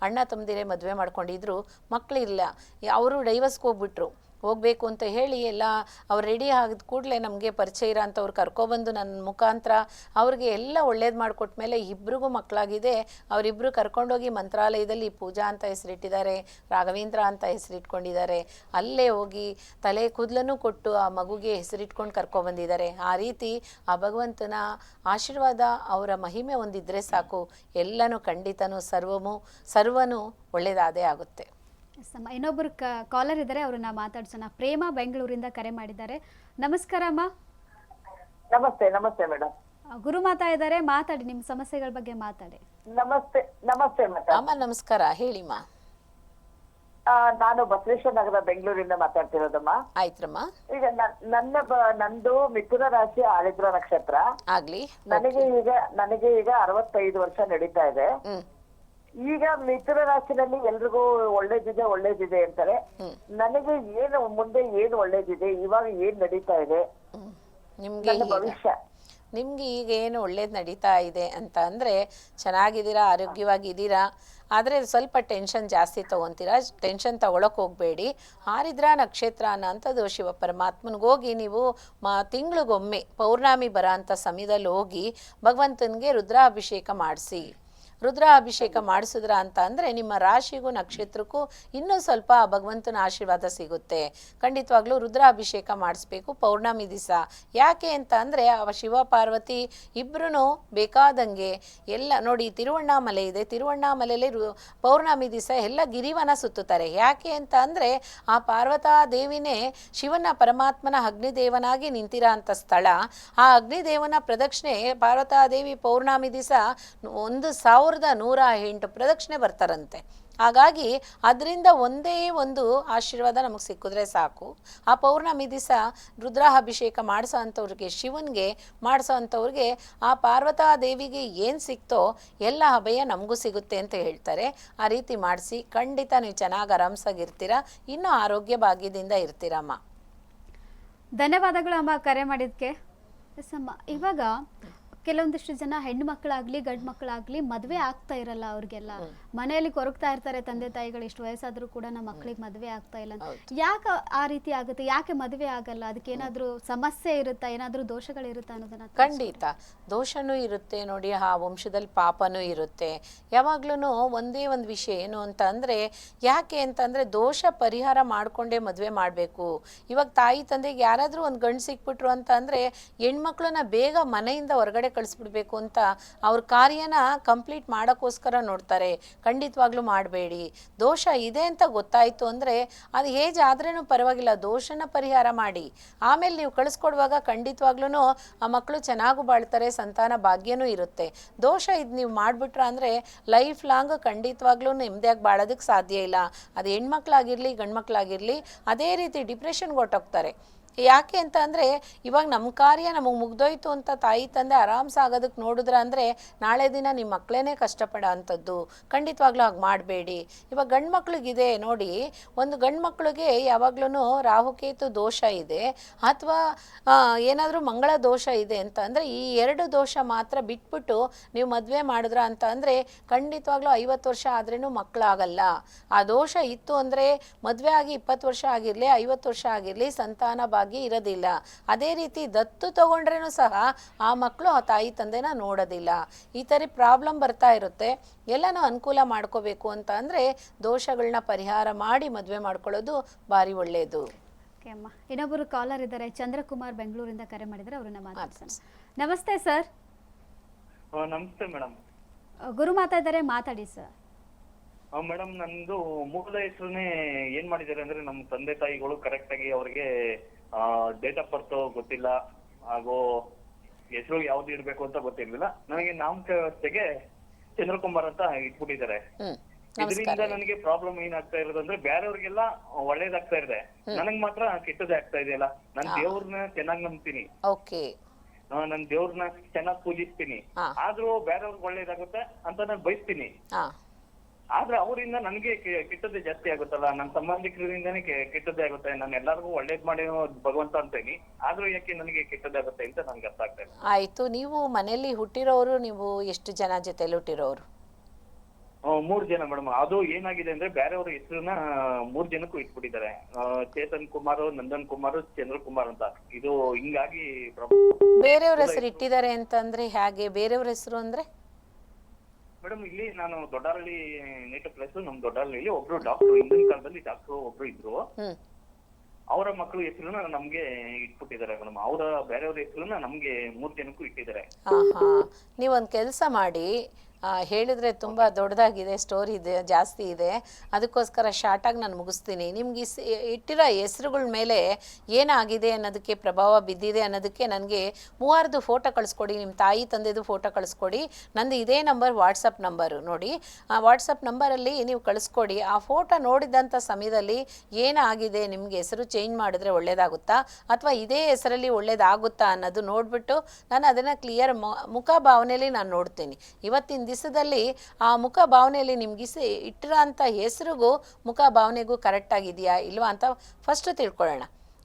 ಅಣ್ಣ ತಮ್ಮದಿರೇ ಮದುವೆ ಮಾಡ್ಕೊಂಡಿದ್ರು, ಮಕ್ಕಳಿಲ್ಲ, ಅವರು ಡೈವರ್ಸ್ಗೆ ಹೋಗಬೇಕು ಅಂತ ಹೇಳಿ ಎಲ್ಲ ಅವ್ರು ರೆಡಿ ಆಗಿದ ಕೂಡಲೇ ನಮಗೆ ಪರಿಚಯ ಇರೋ ಅಂಥವ್ರು ಕರ್ಕೊಬಂದು ನನ್ನ ಮುಖಾಂತರ ಅವ್ರಿಗೆ ಎಲ್ಲ ಒಳ್ಳೇದು ಮಾಡಿಕೊಟ್ಮೇಲೆ ಇಬ್ರಿಗೂ ಮಕ್ಕಳಾಗಿದೆ. ಅವರಿಬ್ಬರು ಕರ್ಕೊಂಡೋಗಿ ಮಂತ್ರಾಲಯದಲ್ಲಿ ಪೂಜಾ ಅಂತ ಹೆಸರಿಟ್ಟಿದ್ದಾರೆ, ರಾಘವೇಂದ್ರ ಅಂತ ಹೆಸರಿಟ್ಕೊಂಡಿದ್ದಾರೆ. ಅಲ್ಲೇ ಹೋಗಿ ತಲೆ ಕೂದಲನ್ನು ಕೊಟ್ಟು ಆ ಮಗುಗೆ ಹೆಸರಿಟ್ಕೊಂಡು ಕರ್ಕೊಬಂದಿದ್ದಾರೆ. ಆ ರೀತಿ ಆ ಭಗವಂತನ ಆಶೀರ್ವಾದ, ಅವರ ಮಹಿಮೆ ಒಂದಿದ್ರೆ ಸಾಕು, ಎಲ್ಲನೂ ಖಂಡಿತನೂ ಸರ್ವನೂ ಒಳ್ಳೆಯದಾದೇ ಆಗುತ್ತೆ. ಇನ್ನೊಬ್ಬರು ಕಾಲರ್ ಇದ್ದಾರೆ, ಅವ್ರನ್ನ ಮಾತಾಡ್ಸೋಣ. ಪ್ರೇಮ ಬೆಂಗಳೂರಿಂದ ಕರೆ ಮಾಡಿದ್ದಾರೆ. ನಮಸ್ಕಾರ ಅಮ್ಮ. ನಮಸ್ತೆ. ನಮಸ್ತೆ ಮೇಡಮ್. ಗುರುಮಾತಾ ಇದ್ದಾರೆ, ಮಾತಾಡಿ, ನಿಮ್ಮ ಸಮಸ್ಯೆಗಳ ಬಗ್ಗೆ ಮಾತಾಡಿ. ನಮಸ್ತೆ. ನಮಸ್ತೆ ಮೇಡಮ್. ಅಮ್ಮ ನಮಸ್ಕಾರ, ಹೇಳಿಮ್ಮ. ನಾನು ಬಸವೇಶ್ವರ ನಗರ ಬೆಂಗಳೂರಿಂದ ಮಾತಾಡ್ತಿರೋದಮ್ಮ. ಆಯ್ತ್ರಮ್ಮ. ಈಗ ನಂದು ಮಿಥುನ ರಾಶಿ ಆಳಿದ್ರ ನಕ್ಷತ್ರ. ಆಗ್ಲಿ. ನನಗೆ ಈಗ 65 ವರ್ಷ ನಡೀತಾ ಇದೆ. ಈಗ ಮಿಥುನ ರಾಶಿನಲ್ಲಿ ಎಲ್ರಿಗೂ ಒಳ್ಳೇದಿದೆ ಅಂತಾರೆ. ನನಗೆ ಮುಂದೆ ಏನು ಒಳ್ಳೇದಿದೆ, ಇವಾಗ ಏನ್ ನಡೀತಾ ಇದೆ ನಿಮ್ಗೆ ಭವಿಷ್ಯ? ನಿಮ್ಗೆ ಈಗ ಏನು ಒಳ್ಳೇದು ನಡೀತಾ ಇದೆ ಅಂತ ಅಂದರೆ ಚೆನ್ನಾಗಿದ್ದೀರಾ, ಆರೋಗ್ಯವಾಗಿದ್ದೀರಾ. ಆದರೆ ಸ್ವಲ್ಪ ಟೆನ್ಷನ್ ಜಾಸ್ತಿ ತೊಗೊತೀರಾ. ಟೆನ್ಷನ್ ತಗೊಳಕ್ಕೆ ಹೋಗಬೇಡಿ. ಆರಿದ್ರ ನಕ್ಷತ್ರ ಅನ್ನೋಂಥದ್ದು ಶಿವ ಪರಮಾತ್ಮನಿಗೋಗಿ ನೀವು ತಿಂಗಳಿಗೊಮ್ಮೆ ಪೌರ್ಣಮಿ ಬರೋ ಅಂಥ ಸಮಯದಲ್ಲಿ ಹೋಗಿ ಭಗವಂತನಿಗೆ ರುದ್ರಾಭಿಷೇಕ ಮಾಡಿಸಿ. ರುದ್ರಾಭಿಷೇಕ ಮಾಡಿಸಿದ್ರ ಅಂತ ಅಂದರೆ ನಿಮ್ಮ ರಾಶಿಗೂ ನಕ್ಷತ್ರಕ್ಕೂ ಇನ್ನೂ ಸ್ವಲ್ಪ ಭಗವಂತನ ಆಶೀರ್ವಾದ ಸಿಗುತ್ತೆ. ಖಂಡಿತವಾಗ್ಲೂ ರುದ್ರಾಭಿಷೇಕ ಮಾಡಿಸ್ಬೇಕು ಪೌರ್ಣಮಿ ದಿವಸ. ಯಾಕೆ ಅಂತ ಅಂದರೆ ಶಿವ ಪಾರ್ವತಿ ಇಬ್ಬರೂ ಬೇಕಾದಂಗೆ ಎಲ್ಲ ನೋಡಿ, ತಿರುವಣ್ಣಾಮಲೆ ಇದೆ, ತಿರುವಣ್ಣಾಮಲೆಯಲ್ಲಿ ಪೌರ್ಣಮಿ ದಿವಸ ಎಲ್ಲ ಗಿರಿವನ ಸುತ್ತುತ್ತಾರೆ. ಯಾಕೆ ಅಂತ ಅಂದರೆ ಆ ಪಾರ್ವತಾ ದೇವಿನೇ ಶಿವನ ಪರಮಾತ್ಮನ ಅಗ್ನಿದೇವನಾಗಿ ನಿಂತಿರೋ ಅಂಥ ಸ್ಥಳ. ಆ ಅಗ್ನಿದೇವನ ಪ್ರದಕ್ಷಿಣೆ ಪಾರ್ವತಾದೇವಿ ಪೌರ್ಣಮಿ ದಿವಸ 1108 ಪ್ರದಕ್ಷಿಣೆ ಬರ್ತಾರಂತೆ. ಹಾಗಾಗಿ ಅದರಿಂದ ಒಂದೇ ಒಂದು ಆಶೀರ್ವಾದ ನಮಗೆ ಸಿಕ್ಕಿದ್ರೆ ಸಾಕು. ಆ ಪೌರ್ಣಮಿ ದಿವಸ ರುದ್ರಾಭಿಷೇಕ ಮಾಡಿಸೋ ಅಂಥವ್ರಿಗೆ, ಶಿವನಿಗೆ ಮಾಡಿಸೋ ಅಂಥವ್ರಿಗೆ ಆ ಪಾರ್ವತಾ ದೇವಿಗೆ ಏನು ಸಿಕ್ತೋ ಎಲ್ಲ ಅಭಯ ನಮಗೂ ಸಿಗುತ್ತೆ ಅಂತ ಹೇಳ್ತಾರೆ. ಆ ರೀತಿ ಮಾಡಿಸಿ ಖಂಡಿತ ನೀವು ಚೆನ್ನಾಗಿ ಆರಾಮ್ಸಾಗಿರ್ತೀರ, ಇನ್ನೂ ಆರೋಗ್ಯ ಭಾಗ್ಯದಿಂದ ಇರ್ತೀರಮ್ಮ. ಧನ್ಯವಾದಗಳು ಅಮ್ಮ ಕರೆ ಮಾಡಿದ್ದಕ್ಕೆ. ಎಸ್ ಅಮ್ಮ, ಇವಾಗ ಕೆಲವೊಂದಿಷ್ಟು ಜನ ಹೆಣ್ಣು ಮಕ್ಕಳಾಗ್ಲಿ ಗಂಡು ಮಕ್ಕಳಾಗ್ಲಿ ಮದುವೆ ಆಗ್ತಾ ಇರಲ್ಲ. ಅವ್ರಿಗೆಲ್ಲ ಮನೆಯಲ್ಲಿ ಕೊರಗ್ತಾ ಇರ್ತಾರೆ ತಂದೆ ತಾಯಿಗಳು, ಇಷ್ಟು ವಯಸ್ಸಾದ್ರೂ ಕೂಡ ನಮ್ಮ ಮಕ್ಕಳಿಗೆ ಮದುವೆ ಆಗ್ತಾ ಇಲ್ಲ. ಯಾಕೆ ಆ ರೀತಿ ಆಗುತ್ತೆ? ಯಾಕೆ ಮದುವೆ ಆಗಲ್ಲ? ಅದಕ್ಕೆ ಏನಾದ್ರೂ ಸಮಸ್ಯೆ ಇರುತ್ತಾ, ಏನಾದ್ರೂ ದೋಷಗಳಿರುತ್ತಾ ಅನ್ನೋದನ್ನ? ಖಂಡಿತ ದೋಷನೂ ಇರುತ್ತೆ ನೋಡಿ, ಆ ವಂಶದಲ್ಲಿ ಪಾಪನೂ ಇರುತ್ತೆ. ಯಾವಾಗ್ಲೂ ಒಂದೇ ಒಂದು ವಿಷಯ ಏನು ಅಂತ ಅಂದರೆ, ಯಾಕೆ ಅಂತಂದರೆ ದೋಷ ಪರಿಹಾರ ಮಾಡಿಕೊಂಡೇ ಮದುವೆ ಮಾಡಬೇಕು. ಇವಾಗ ತಾಯಿ ತಂದೆಗೆ ಯಾರಾದರೂ ಒಂದು ಗಂಡು ಸಿಕ್ಬಿಟ್ರು ಅಂತ ಅಂದರೆ ಹೆಣ್ಮಕ್ಳನ್ನ ಬೇಗ ಮನೆಯಿಂದ ಹೊರಗಡೆ ಕಳಿಸ್ಬಿಡ್ಬೇಕು ಅಂತ ಅವ್ರ ಕಾರ್ಯನ ಕಂಪ್ಲೀಟ್ ಮಾಡೋಕ್ಕೋಸ್ಕರ ನೋಡ್ತಾರೆ. ಖಂಡಿತವಾಗ್ಲೂ ಮಾಡಬೇಡಿ. ದೋಷ ಇದೆ ಅಂತ ಗೊತ್ತಾಯಿತು ಅಂದರೆ ಅದು ಏಜ್ ಆದ್ರೂ ಪರವಾಗಿಲ್ಲ, ದೋಷನ ಪರಿಹಾರ ಮಾಡಿ ಆಮೇಲೆ ನೀವು ಕಳಿಸ್ಕೊಡುವಾಗ ಖಂಡಿತವಾಗ್ಲೂ ಆ ಮಕ್ಕಳು ಚೆನ್ನಾಗೂ ಬಾಳ್ತಾರೆ, ಸಂತಾನ ಭಾಗ್ಯನೂ ಇರುತ್ತೆ. ದೋಷ ಇದು ನೀವು ಮಾಡಿಬಿಟ್ರ ಅಂದರೆ ಲೈಫ್ ಲಾಂಗ್ ಖಂಡಿತವಾಗ್ಲೂ ನೆಮ್ಮದಿಯಾಗಿ ಬಾಳೋದಕ್ಕೆ ಸಾಧ್ಯ ಇಲ್ಲ. ಅದು ಹೆಣ್ಮಕ್ಳಾಗಿರಲಿ ಗಂಡು ಮಕ್ಕಳಾಗಿರಲಿ ಅದೇ ರೀತಿ ಡಿಪ್ರೆಷನ್ಗೆ ಹೊಟ್ಟೋಗ್ತಾರೆ. ಯಾಕೆ ಅಂತ ಅಂದರೆ ಇವಾಗ ನಮ್ಮ ಕಾರ್ಯ ನಮಗೆ ಮುಗ್ದೋಯ್ತು ಅಂತ ತಾಯಿ ತಂದೆ ಆರಾಮ್ಸಾಗೋದಕ್ಕೆ ನೋಡಿದ್ರ ಅಂದರೆ ನಾಳೆ ದಿನ ನಿಮ್ಮ ಮಕ್ಕಳೇ ಕಷ್ಟಪಡೋ ಅಂಥದ್ದು. ಖಂಡಿತವಾಗ್ಲೂ ಹಾಗೆ ಮಾಡಬೇಡಿ. ಇವಾಗ ಗಂಡು ಮಕ್ಳಿಗಿದೆ ನೋಡಿ, ಒಂದು ಗಂಡು ಮಕ್ಕಳಿಗೆ ಯಾವಾಗ್ಲೂ ರಾಹುಕೇತು ದೋಷ ಇದೆ ಅಥವಾ ಏನಾದರೂ ಮಂಗಳ ದೋಷ ಇದೆ ಅಂತ ಅಂದರೆ ಈ ಎರಡು ದೋಷ ಮಾತ್ರ ಬಿಟ್ಬಿಟ್ಟು ನೀವು ಮದುವೆ ಮಾಡಿದ್ರ ಅಂತ ಅಂದರೆ ಖಂಡಿತವಾಗ್ಲೂ 50 ವರ್ಷ ಆದ್ರೂ ಮಕ್ಕಳಾಗಲ್ಲ. ಆ ದೋಷ ಇತ್ತು ಅಂದರೆ ಮದುವೆ ಆಗಿ 20 ವರ್ಷ ಆಗಿರಲಿ 50 ವರ್ಷ ಆಗಿರಲಿ ಸಂತಾನ ಭಾಗ್ಯ ಇರೋದಿಲ್ಲ. ಅದೇ ರೀತಿ ದತ್ತು ತಗೊಂಡ್ರೇನು ಸಹ ಆ ಮಕ್ಕಳು ಆ ತಾಯಿ ತಂದೆನ ನೋಡೋದಿಲ್ಲ. ಈ ಥರ ಪ್ರಾಬ್ಲಮ್ ಬರ್ತಾ ಇರುತ್ತೆ. ಎಲ್ಲನೂ ಅನುಕೂಲ ಮಾಡ್ಕೋಬೇಕು ಅಂತ ಅಂದರೆ ದೋಷಗಳನ್ನ ಪರಿಹಾರ ಮಾಡಿ ಮದುವೆ ಮಾಡ್ಕೊಳ್ಳೋದು ಭಾರಿ ಒಳ್ಳೆಯದು. ಓಕೆ ಅಮ್ಮ, ಇನ್ನೊಬ್ಬರು ಕಾಲರ್ ಇದ್ದಾರೆ, ಚಂದ್ರಕುಮಾರ್ ಬೆಂಗಳೂರಿಂದ ಕರೆ ಮಾಡಿದರೆ ಅವ್ರನ್ನ ಮಾತಾಡ್ಸೋಣ. ನಮಸ್ತೆ ಸರ್. ನಮಸ್ತೆ ಮೇಡಮ್. ಗುರುಮಾತಾ ಇದ್ದಾರೆ, ಮಾತಾಡಿ ಸರ್. ಮೇಡಮ್, ನಂದು ಮೂಲ ಹೆಸರನ್ನೇ ಏನ್ ಮಾಡಿದ್ದಾರೆ ಅಂದ್ರೆ ನಮ್ಮ ತಂದೆ ತಾಯಿಗಳು ಕರೆಕ್ಟ್ ಆಗಿ ಅವ್ರಿಗೆ ಡೇಟ್ ಆಫ್ ಬರ್ತ್ ಗೊತ್ತಿಲ್ಲ, ಹಾಗೂ ಹೆಸರು ಯಾವ್ದು ಇಡ್ಬೇಕು ಅಂತ ಗೊತ್ತಿರ್ಲಿಲ್ಲ. ನನಗೆ ನಾಮಕರಣಕ್ಕೆ ಚಂದ್ರಕುಮಾರ್ ಅಂತ ಇಟ್ಬಿಟ್ಟಿದ್ದಾರೆ. ಇದರಿಂದ ನನಗೆ ಪ್ರಾಬ್ಲಮ್ ಏನಾಗ್ತಾ ಇರೋದಂದ್ರೆ ಬೇರೆಯವ್ರಿಗೆಲ್ಲ ಒಳ್ಳೇದಾಗ್ತಾ ಇದೆ, ನನಗ್ ಮಾತ್ರ ಕೆಟ್ಟದೇ ಆಗ್ತಾ ಇದೆಯಲ್ಲ. ನಾನ್ ದೇವ್ರನ್ನ ಚೆನ್ನಾಗ್ ನಂಬ್ತೀನಿ, ನಾನ್ ದೇವ್ರನ್ನ ಚೆನ್ನಾಗ್ ಪೂಜಿಸ್ತೀನಿ, ಆದ್ರೂ ಬೇರೆಯವ್ರಿಗೆ ಒಳ್ಳೇದಾಗುತ್ತೆ ಅಂತ ನಾನು ಬಯಸ್ತೀನಿ. ಆದ್ರೆ ಅವರಿಂದ ನನಗೆ ಕೆಟ್ಟದ್ದೇ ಜಾಸ್ತಿ ಆಗುತ್ತಲ್ಲ, ನನ್ನ ಸಂಬಂಧಿಕರಿಂದಾನೇ ಕೆಟ್ಟದ್ದೇ ಆಗುತ್ತೆ. ನಾನು ಎಲ್ಲರಿಗೂ ಒಳ್ಳೇದ್ ಮಾಡಿ ಭಗವಂತ ಅಂತೀನಿ, ಆದ್ರೂ ಯಾಕೆ ನನಗೆ ಕೆಟ್ಟದಾಗುತ್ತೆ ಅಂತ ನನ್ಗೆ ಅರ್ಥ ಆಗ್ತಾ ಇಲ್ಲ. ಆಯ್ತು, ನೀವು ಮನೆಯಲ್ಲಿ ಹುಟ್ಟಿರೋರು, ನೀವು ಎಷ್ಟು ಜನ ಜೊತೆಲಿ ಹುಟ್ಟಿರೋರು? 3 ಜನ ಮೇಡಮ್. ಅದು ಏನಾಗಿದೆ ಅಂದ್ರೆ ಬೇರೆಯವ್ರ ಹೆಸರನ್ನ 3 ಜನಕ್ಕೂ ಇಟ್ಬಿಟ್ಟಿದ್ದಾರೆ. ಚೇತನ್ ಕುಮಾರ್, ನಂದನ್ ಕುಮಾರ್, ಚಂದ್ರಕುಮಾರ್ ಅಂತ. ಇದು ಹಿಂಗಾಗಿ ಬೇರೆಯವ್ರ ಹೆಸರು ಇಟ್ಟಿದ್ದಾರೆ ಅಂತಂದ್ರೆ ಹೇಗೆ? ಬೇರೆಯವ್ರ ಹೆಸರು ಅಂದ್ರೆ ಮೇಡಮ್, ಇಲ್ಲಿ ನಾನು ದೊಡ್ಡಹಳ್ಳಿ ನೇಟಿವ್ ಪ್ಲೇಸ್. ನಮ್ ದೊಡ್ಡಹಳ್ಳಿಲಿ ಒಬ್ರು ಡಾಕ್ಟರ್, ಹಿಂದಿನ ಕಾಲದಲ್ಲಿ ಡಾಕ್ಟರ್ ಒಬ್ರು ಇದ್ರು. ಅವರ ಮಕ್ಕಳು ಹೆಸರನ್ನ ನಮ್ಗೆ ಇಟ್ಬಿಟ್ಟಿದ್ದಾರೆ ಮೇಡಮ್. ಅವರ ಬೇರೆಯವ್ರ ಹೆಸರನ್ನ ನಮ್ಗೆ 3 ಜನಕ್ಕೂ ಇಟ್ಟಿದ್ದಾರೆ. ನೀವೊಂದ್ ಕೆಲಸ ಮಾಡಿ, ಹೇಳಿದ್ರೆ ತುಂಬ ದೊಡ್ಡದಾಗಿದೆ, ಸ್ಟೋರಿ ಇದೆ, ಜಾಸ್ತಿ ಇದೆ, ಅದಕ್ಕೋಸ್ಕರ ಶಾರ್ಟಾಗಿ ನಾನು ಮುಗಿಸ್ತೀನಿ. ನಿಮ್ಗೆ ಇಟ್ಟಿರೋ ಹೆಸ್ರುಗಳ ಮೇಲೆ ಏನಾಗಿದೆ ಅನ್ನೋದಕ್ಕೆ, ಪ್ರಭಾವ ಬಿದ್ದಿದೆ ಅನ್ನೋದಕ್ಕೆ ನನಗೆ 3 ಫೋಟೋ ಕಳಿಸ್ಕೊಡಿ. ನಿಮ್ಮ ತಾಯಿ ತಂದೆದು ಫೋಟೋ ಕಳಿಸ್ಕೊಡಿ. ನಂದು ಇದೇ ನಂಬರ್ ವಾಟ್ಸಪ್ ನಂಬರು ನೋಡಿ. ಆ ವಾಟ್ಸಪ್ ನಂಬರಲ್ಲಿ ನೀವು ಕಳಿಸ್ಕೊಡಿ. ಆ ಫೋಟೋ ನೋಡಿದಂಥ ಸಮಯದಲ್ಲಿ ಏನಾಗಿದೆ, ನಿಮಗೆ ಹೆಸರು ಚೇಂಜ್ ಮಾಡಿದ್ರೆ ಒಳ್ಳೇದಾಗುತ್ತಾ ಅಥವಾ ಇದೇ ಹೆಸರಲ್ಲಿ ಒಳ್ಳೇದಾಗುತ್ತಾ ಅನ್ನೋದು ನೋಡಿಬಿಟ್ಟು ನಾನು ಅದನ್ನು ಕ್ಲಿಯರ್ ಮುಖ ಭಾವನೆಯಲ್ಲಿ ನಾನು ನೋಡ್ತೀನಿ. ಇವತ್ತಿನ ದಿವಸದಲ್ಲಿ ಆ ಮುಖ ಭಾವನೆಯಲ್ಲಿ ನಿಮ್ಗೆ ಇಟ್ಟಿರೋ ಅಂಥ ಹೆಸರಿಗೂ ಮುಖ ಭಾವನೆಗೂ ಕರೆಕ್ಟಾಗಿದೆಯಾ ಇಲ್ವಾ ಅಂತ ಫಸ್ಟ್ ತಿಳ್ಕೊಳ್ಳೋಣ.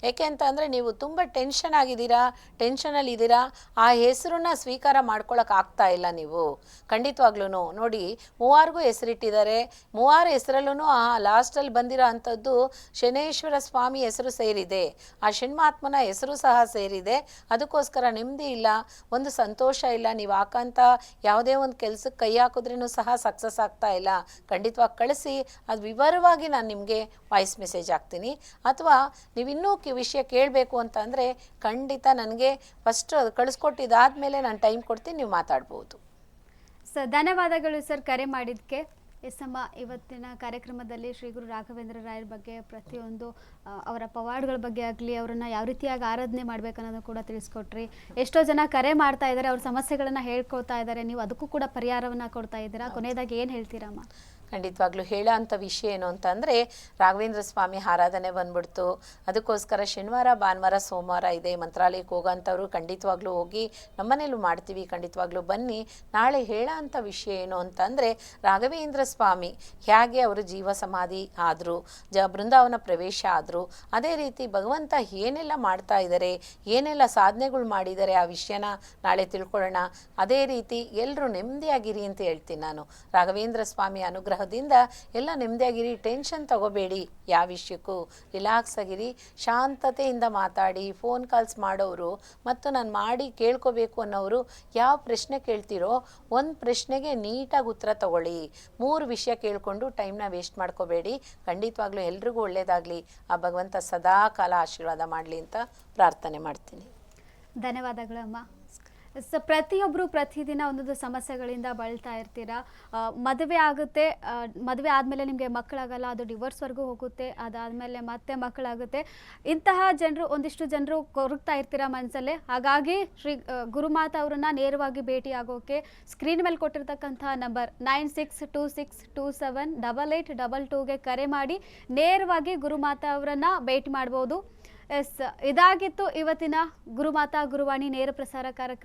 ಏಕೆ ಅಂತ ಅಂದರೆ ನೀವು ತುಂಬ ಟೆನ್ಷನ್ ಆಗಿದ್ದೀರಾ, ಟೆನ್ಷನಲ್ಲಿದ್ದೀರಾ, ಆ ಹೆಸರನ್ನ ಸ್ವೀಕಾರ ಮಾಡ್ಕೊಳಕ್ಕೆ ಆಗ್ತಾ ಇಲ್ಲ ನೀವು. ಖಂಡಿತವಾಗ್ಲೂ ನೋಡಿ, 3ಗೂ ಹೆಸರಿಟ್ಟಿದ್ದಾರೆ. 3 ಹೆಸರಲ್ಲೂ ಆ ಲಾಸ್ಟಲ್ಲಿ ಬಂದಿರೋ ಅಂಥದ್ದು ಶನೇಶ್ವರ ಸ್ವಾಮಿ ಹೆಸರು ಸೇರಿದೆ, ಆ ಷಣ್ಮಾತ್ಮನ ಹೆಸರು ಸಹ ಸೇರಿದೆ. ಅದಕ್ಕೋಸ್ಕರ ನೆಮ್ಮದಿ ಇಲ್ಲ, ಒಂದು ಸಂತೋಷ ಇಲ್ಲ. ನೀವು ಹಾಕಂತ ಯಾವುದೇ ಒಂದು ಕೆಲಸಕ್ಕೆ ಕೈ ಹಾಕಿದ್ರೂ ಸಹ ಸಕ್ಸಸ್ ಆಗ್ತಾ ಇಲ್ಲ. ಖಂಡಿತವಾಗಿ ಕಳಿಸಿ, ಅದು ವಿವರವಾಗಿ ನಾನು ನಿಮಗೆ ವಾಯ್ಸ್ ಮೆಸೇಜ್ ಹಾಕ್ತೀನಿ. ಅಥವಾ ನೀವಿನ್ನೂ ವಿಷಯ ಕೇಳಬೇಕು ಅಂತ ಅಂದರೆ ಖಂಡಿತ ನನಗೆ ಫಸ್ಟ್ ಅದು ಕಳಿಸ್ಕೊಟ್ಟಿದ್ದಾದಮೇಲೆ ನಾನು ಟೈಮ್ ಕೊಡ್ತೀನಿ, ನೀವು ಮಾತಾಡ್ಬೋದು. ಸರ್ ಧನ್ಯವಾದಗಳು ಸರ್ ಕರೆ ಮಾಡಿದ್ದಕ್ಕೆ. ಎಸ್ಸಮ್ಮ, ಇವತ್ತಿನ ಕಾರ್ಯಕ್ರಮದಲ್ಲಿ ಶ್ರೀ ಗುರು ರಾಘವೇಂದ್ರ ರಾಯರ ಬಗ್ಗೆ ಪ್ರತಿಯೊಂದು ಅವರ ಪವಾಡಗಳ ಬಗ್ಗೆ ಆಗಲಿ, ಅವರನ್ನು ಯಾವ ರೀತಿಯಾಗಿ ಆರಾಧನೆ ಮಾಡಬೇಕನ್ನೋದು ಕೂಡ ತಿಳಿಸ್ಕೊಟ್ರಿ. ಎಷ್ಟೋ ಜನ ಕರೆ ಮಾಡ್ತಾ ಇದ್ದಾರೆ, ಅವ್ರ ಸಮಸ್ಯೆಗಳನ್ನು ಹೇಳ್ಕೊಳ್ತಾ ಇದ್ದಾರೆ, ನೀವು ಅದಕ್ಕೂ ಕೂಡ ಪರಿಹಾರವನ್ನು ಕೊಡ್ತಾ ಇದ್ದೀರಾ. ಕೊನೆಯದಾಗಿ ಏನು ಹೇಳ್ತೀರಮ್ಮ? ಖಂಡಿತವಾಗ್ಲೂ ಹೇಳೋ ಅಂಥ ವಿಷಯ ಏನು ಅಂತಂದರೆ, ರಾಘವೇಂದ್ರ ಸ್ವಾಮಿ ಆರಾಧನೆ ಬಂದ್ಬಿಡ್ತು. ಅದಕ್ಕೋಸ್ಕರ ಶನಿವಾರ, ಭಾನುವಾರ, ಸೋಮವಾರ ಇದೆ. ಮಂತ್ರಾಲಯಕ್ಕೆ ಹೋಗೋಂಥವ್ರು ಖಂಡಿತವಾಗ್ಲೂ ಹೋಗಿ, ನಮ್ಮನೇಲೂ ಮಾಡ್ತೀವಿ, ಖಂಡಿತವಾಗ್ಲೂ ಬನ್ನಿ. ನಾಳೆ ಹೇಳೋ ಅಂಥ ವಿಷಯ ಏನು ಅಂತಂದರೆ, ರಾಘವೇಂದ್ರ ಸ್ವಾಮಿ ಹೇಗೆ ಅವರು ಜೀವ ಸಮಾಧಿ ಆದರು, ಬೃಂದಾವನ ಪ್ರವೇಶ ಆದರು, ಅದೇ ರೀತಿ ಭಗವಂತ ಏನೆಲ್ಲ ಮಾಡ್ತಾ ಇದ್ದಾರೆ, ಏನೆಲ್ಲ ಸಾಧನೆಗಳು ಮಾಡಿದ್ದಾರೆ, ಆ ವಿಷಯನ ನಾಳೆ ತಿಳ್ಕೊಳ್ಳೋಣ. ಅದೇ ರೀತಿ ಎಲ್ಲರೂ ನೆಮ್ಮದಿಯಾಗಿರಿ ಅಂತ ಹೇಳ್ತೀನಿ ನಾನು. ರಾಘವೇಂದ್ರ ಸ್ವಾಮಿ ಅನುಗ್ರಹ ಎಲ್ಲ ನೆಮ್ಮದಿಯಾಗಿರಿ, ಟೆನ್ಷನ್ ತಗೋಬೇಡಿ, ಯಾವ ವಿಷಯಕ್ಕೂ ರಿಲ್ಯಾಕ್ಸ್ ಆಗಿರಿ, ಶಾಂತತೆಯಿಂದ ಮಾತಾಡಿ. ಫೋನ್ ಕಾಲ್ಸ್ ಮಾಡೋರು ಮತ್ತು ನಾನು ಮಾಡಿ ಕೇಳ್ಕೋಬೇಕು ಅನ್ನೋರು ಯಾವ ಪ್ರಶ್ನೆ ಕೇಳ್ತಿರೋ ಒಂದು ಪ್ರಶ್ನೆಗೆ ನೀಟಾಗಿ ಉತ್ತರ ತಗೊಳ್ಳಿ. 3 ವಿಷಯ ಕೇಳಿಕೊಂಡು ಟೈಮ್ನ ವೇಸ್ಟ್ ಮಾಡ್ಕೋಬೇಡಿ. ಖಂಡಿತವಾಗ್ಲೂ ಎಲ್ರಿಗೂ ಒಳ್ಳೆಯದಾಗಲಿ, ಆ ಭಗವಂತ ಸದಾ ಕಾಲ ಆಶೀರ್ವಾದ ಮಾಡಲಿ ಅಂತ ಪ್ರಾರ್ಥನೆ ಮಾಡ್ತೀನಿ. ಧನ್ಯವಾದಗಳು ಅಮ್ಮ. ಪ್ರತಿಯೊಬ್ಬರು ಪ್ರತಿದಿನ ಒಂದೊಂದು ಸಮಸ್ಯೆಗಳಿಂದ ಬಳಲ್ತಾ ಇರ್ತೀರಾ. ಮದುವೆ ಆಗುತ್ತೆ, ಮದುವೆ ಆದಮೇಲೆ ನಿಮಗೆ ಮಕ್ಕಳಾಗಲ್ಲ, ಅದು ಡಿವೋರ್ಸ್ವರೆಗೂ ಹೋಗುತ್ತೆ, ಅದಾದಮೇಲೆ ಮತ್ತೆ ಮಕ್ಕಳಾಗುತ್ತೆ. ಇಂತಹ ಜನರು, ಒಂದಿಷ್ಟು ಜನರು ಕೊರಗ್ತಾ ಇರ್ತೀರಾ ಮನಸ್ಸಲ್ಲೇ. ಹಾಗಾಗಿ ಶ್ರೀ ಗುರುಮಾತಾ ಅವರನ್ನು ನೇರವಾಗಿ ಭೇಟಿ ಆಗೋಕ್ಕೆ ಸ್ಕ್ರೀನ್ ಮೇಲೆ ಕೊಟ್ಟಿರ್ತಕ್ಕಂಥ ನಂಬರ್ 9626278822ಗೆ ಕರೆ ಮಾಡಿ ನೇರವಾಗಿ ಗುರುಮಾತಾ ಅವರನ್ನು ಭೇಟಿ ಮಾಡ್ಬೋದು. ಎಸ್, ಇದಾಗಿತ್ತು ಇವತ್ತಿನ ಗುರುಮಾತಾ ಗುರುವಾಣಿ ನೇರ ಪ್ರಸಾರ ಕಾರ್ಯಕ್ರಮ.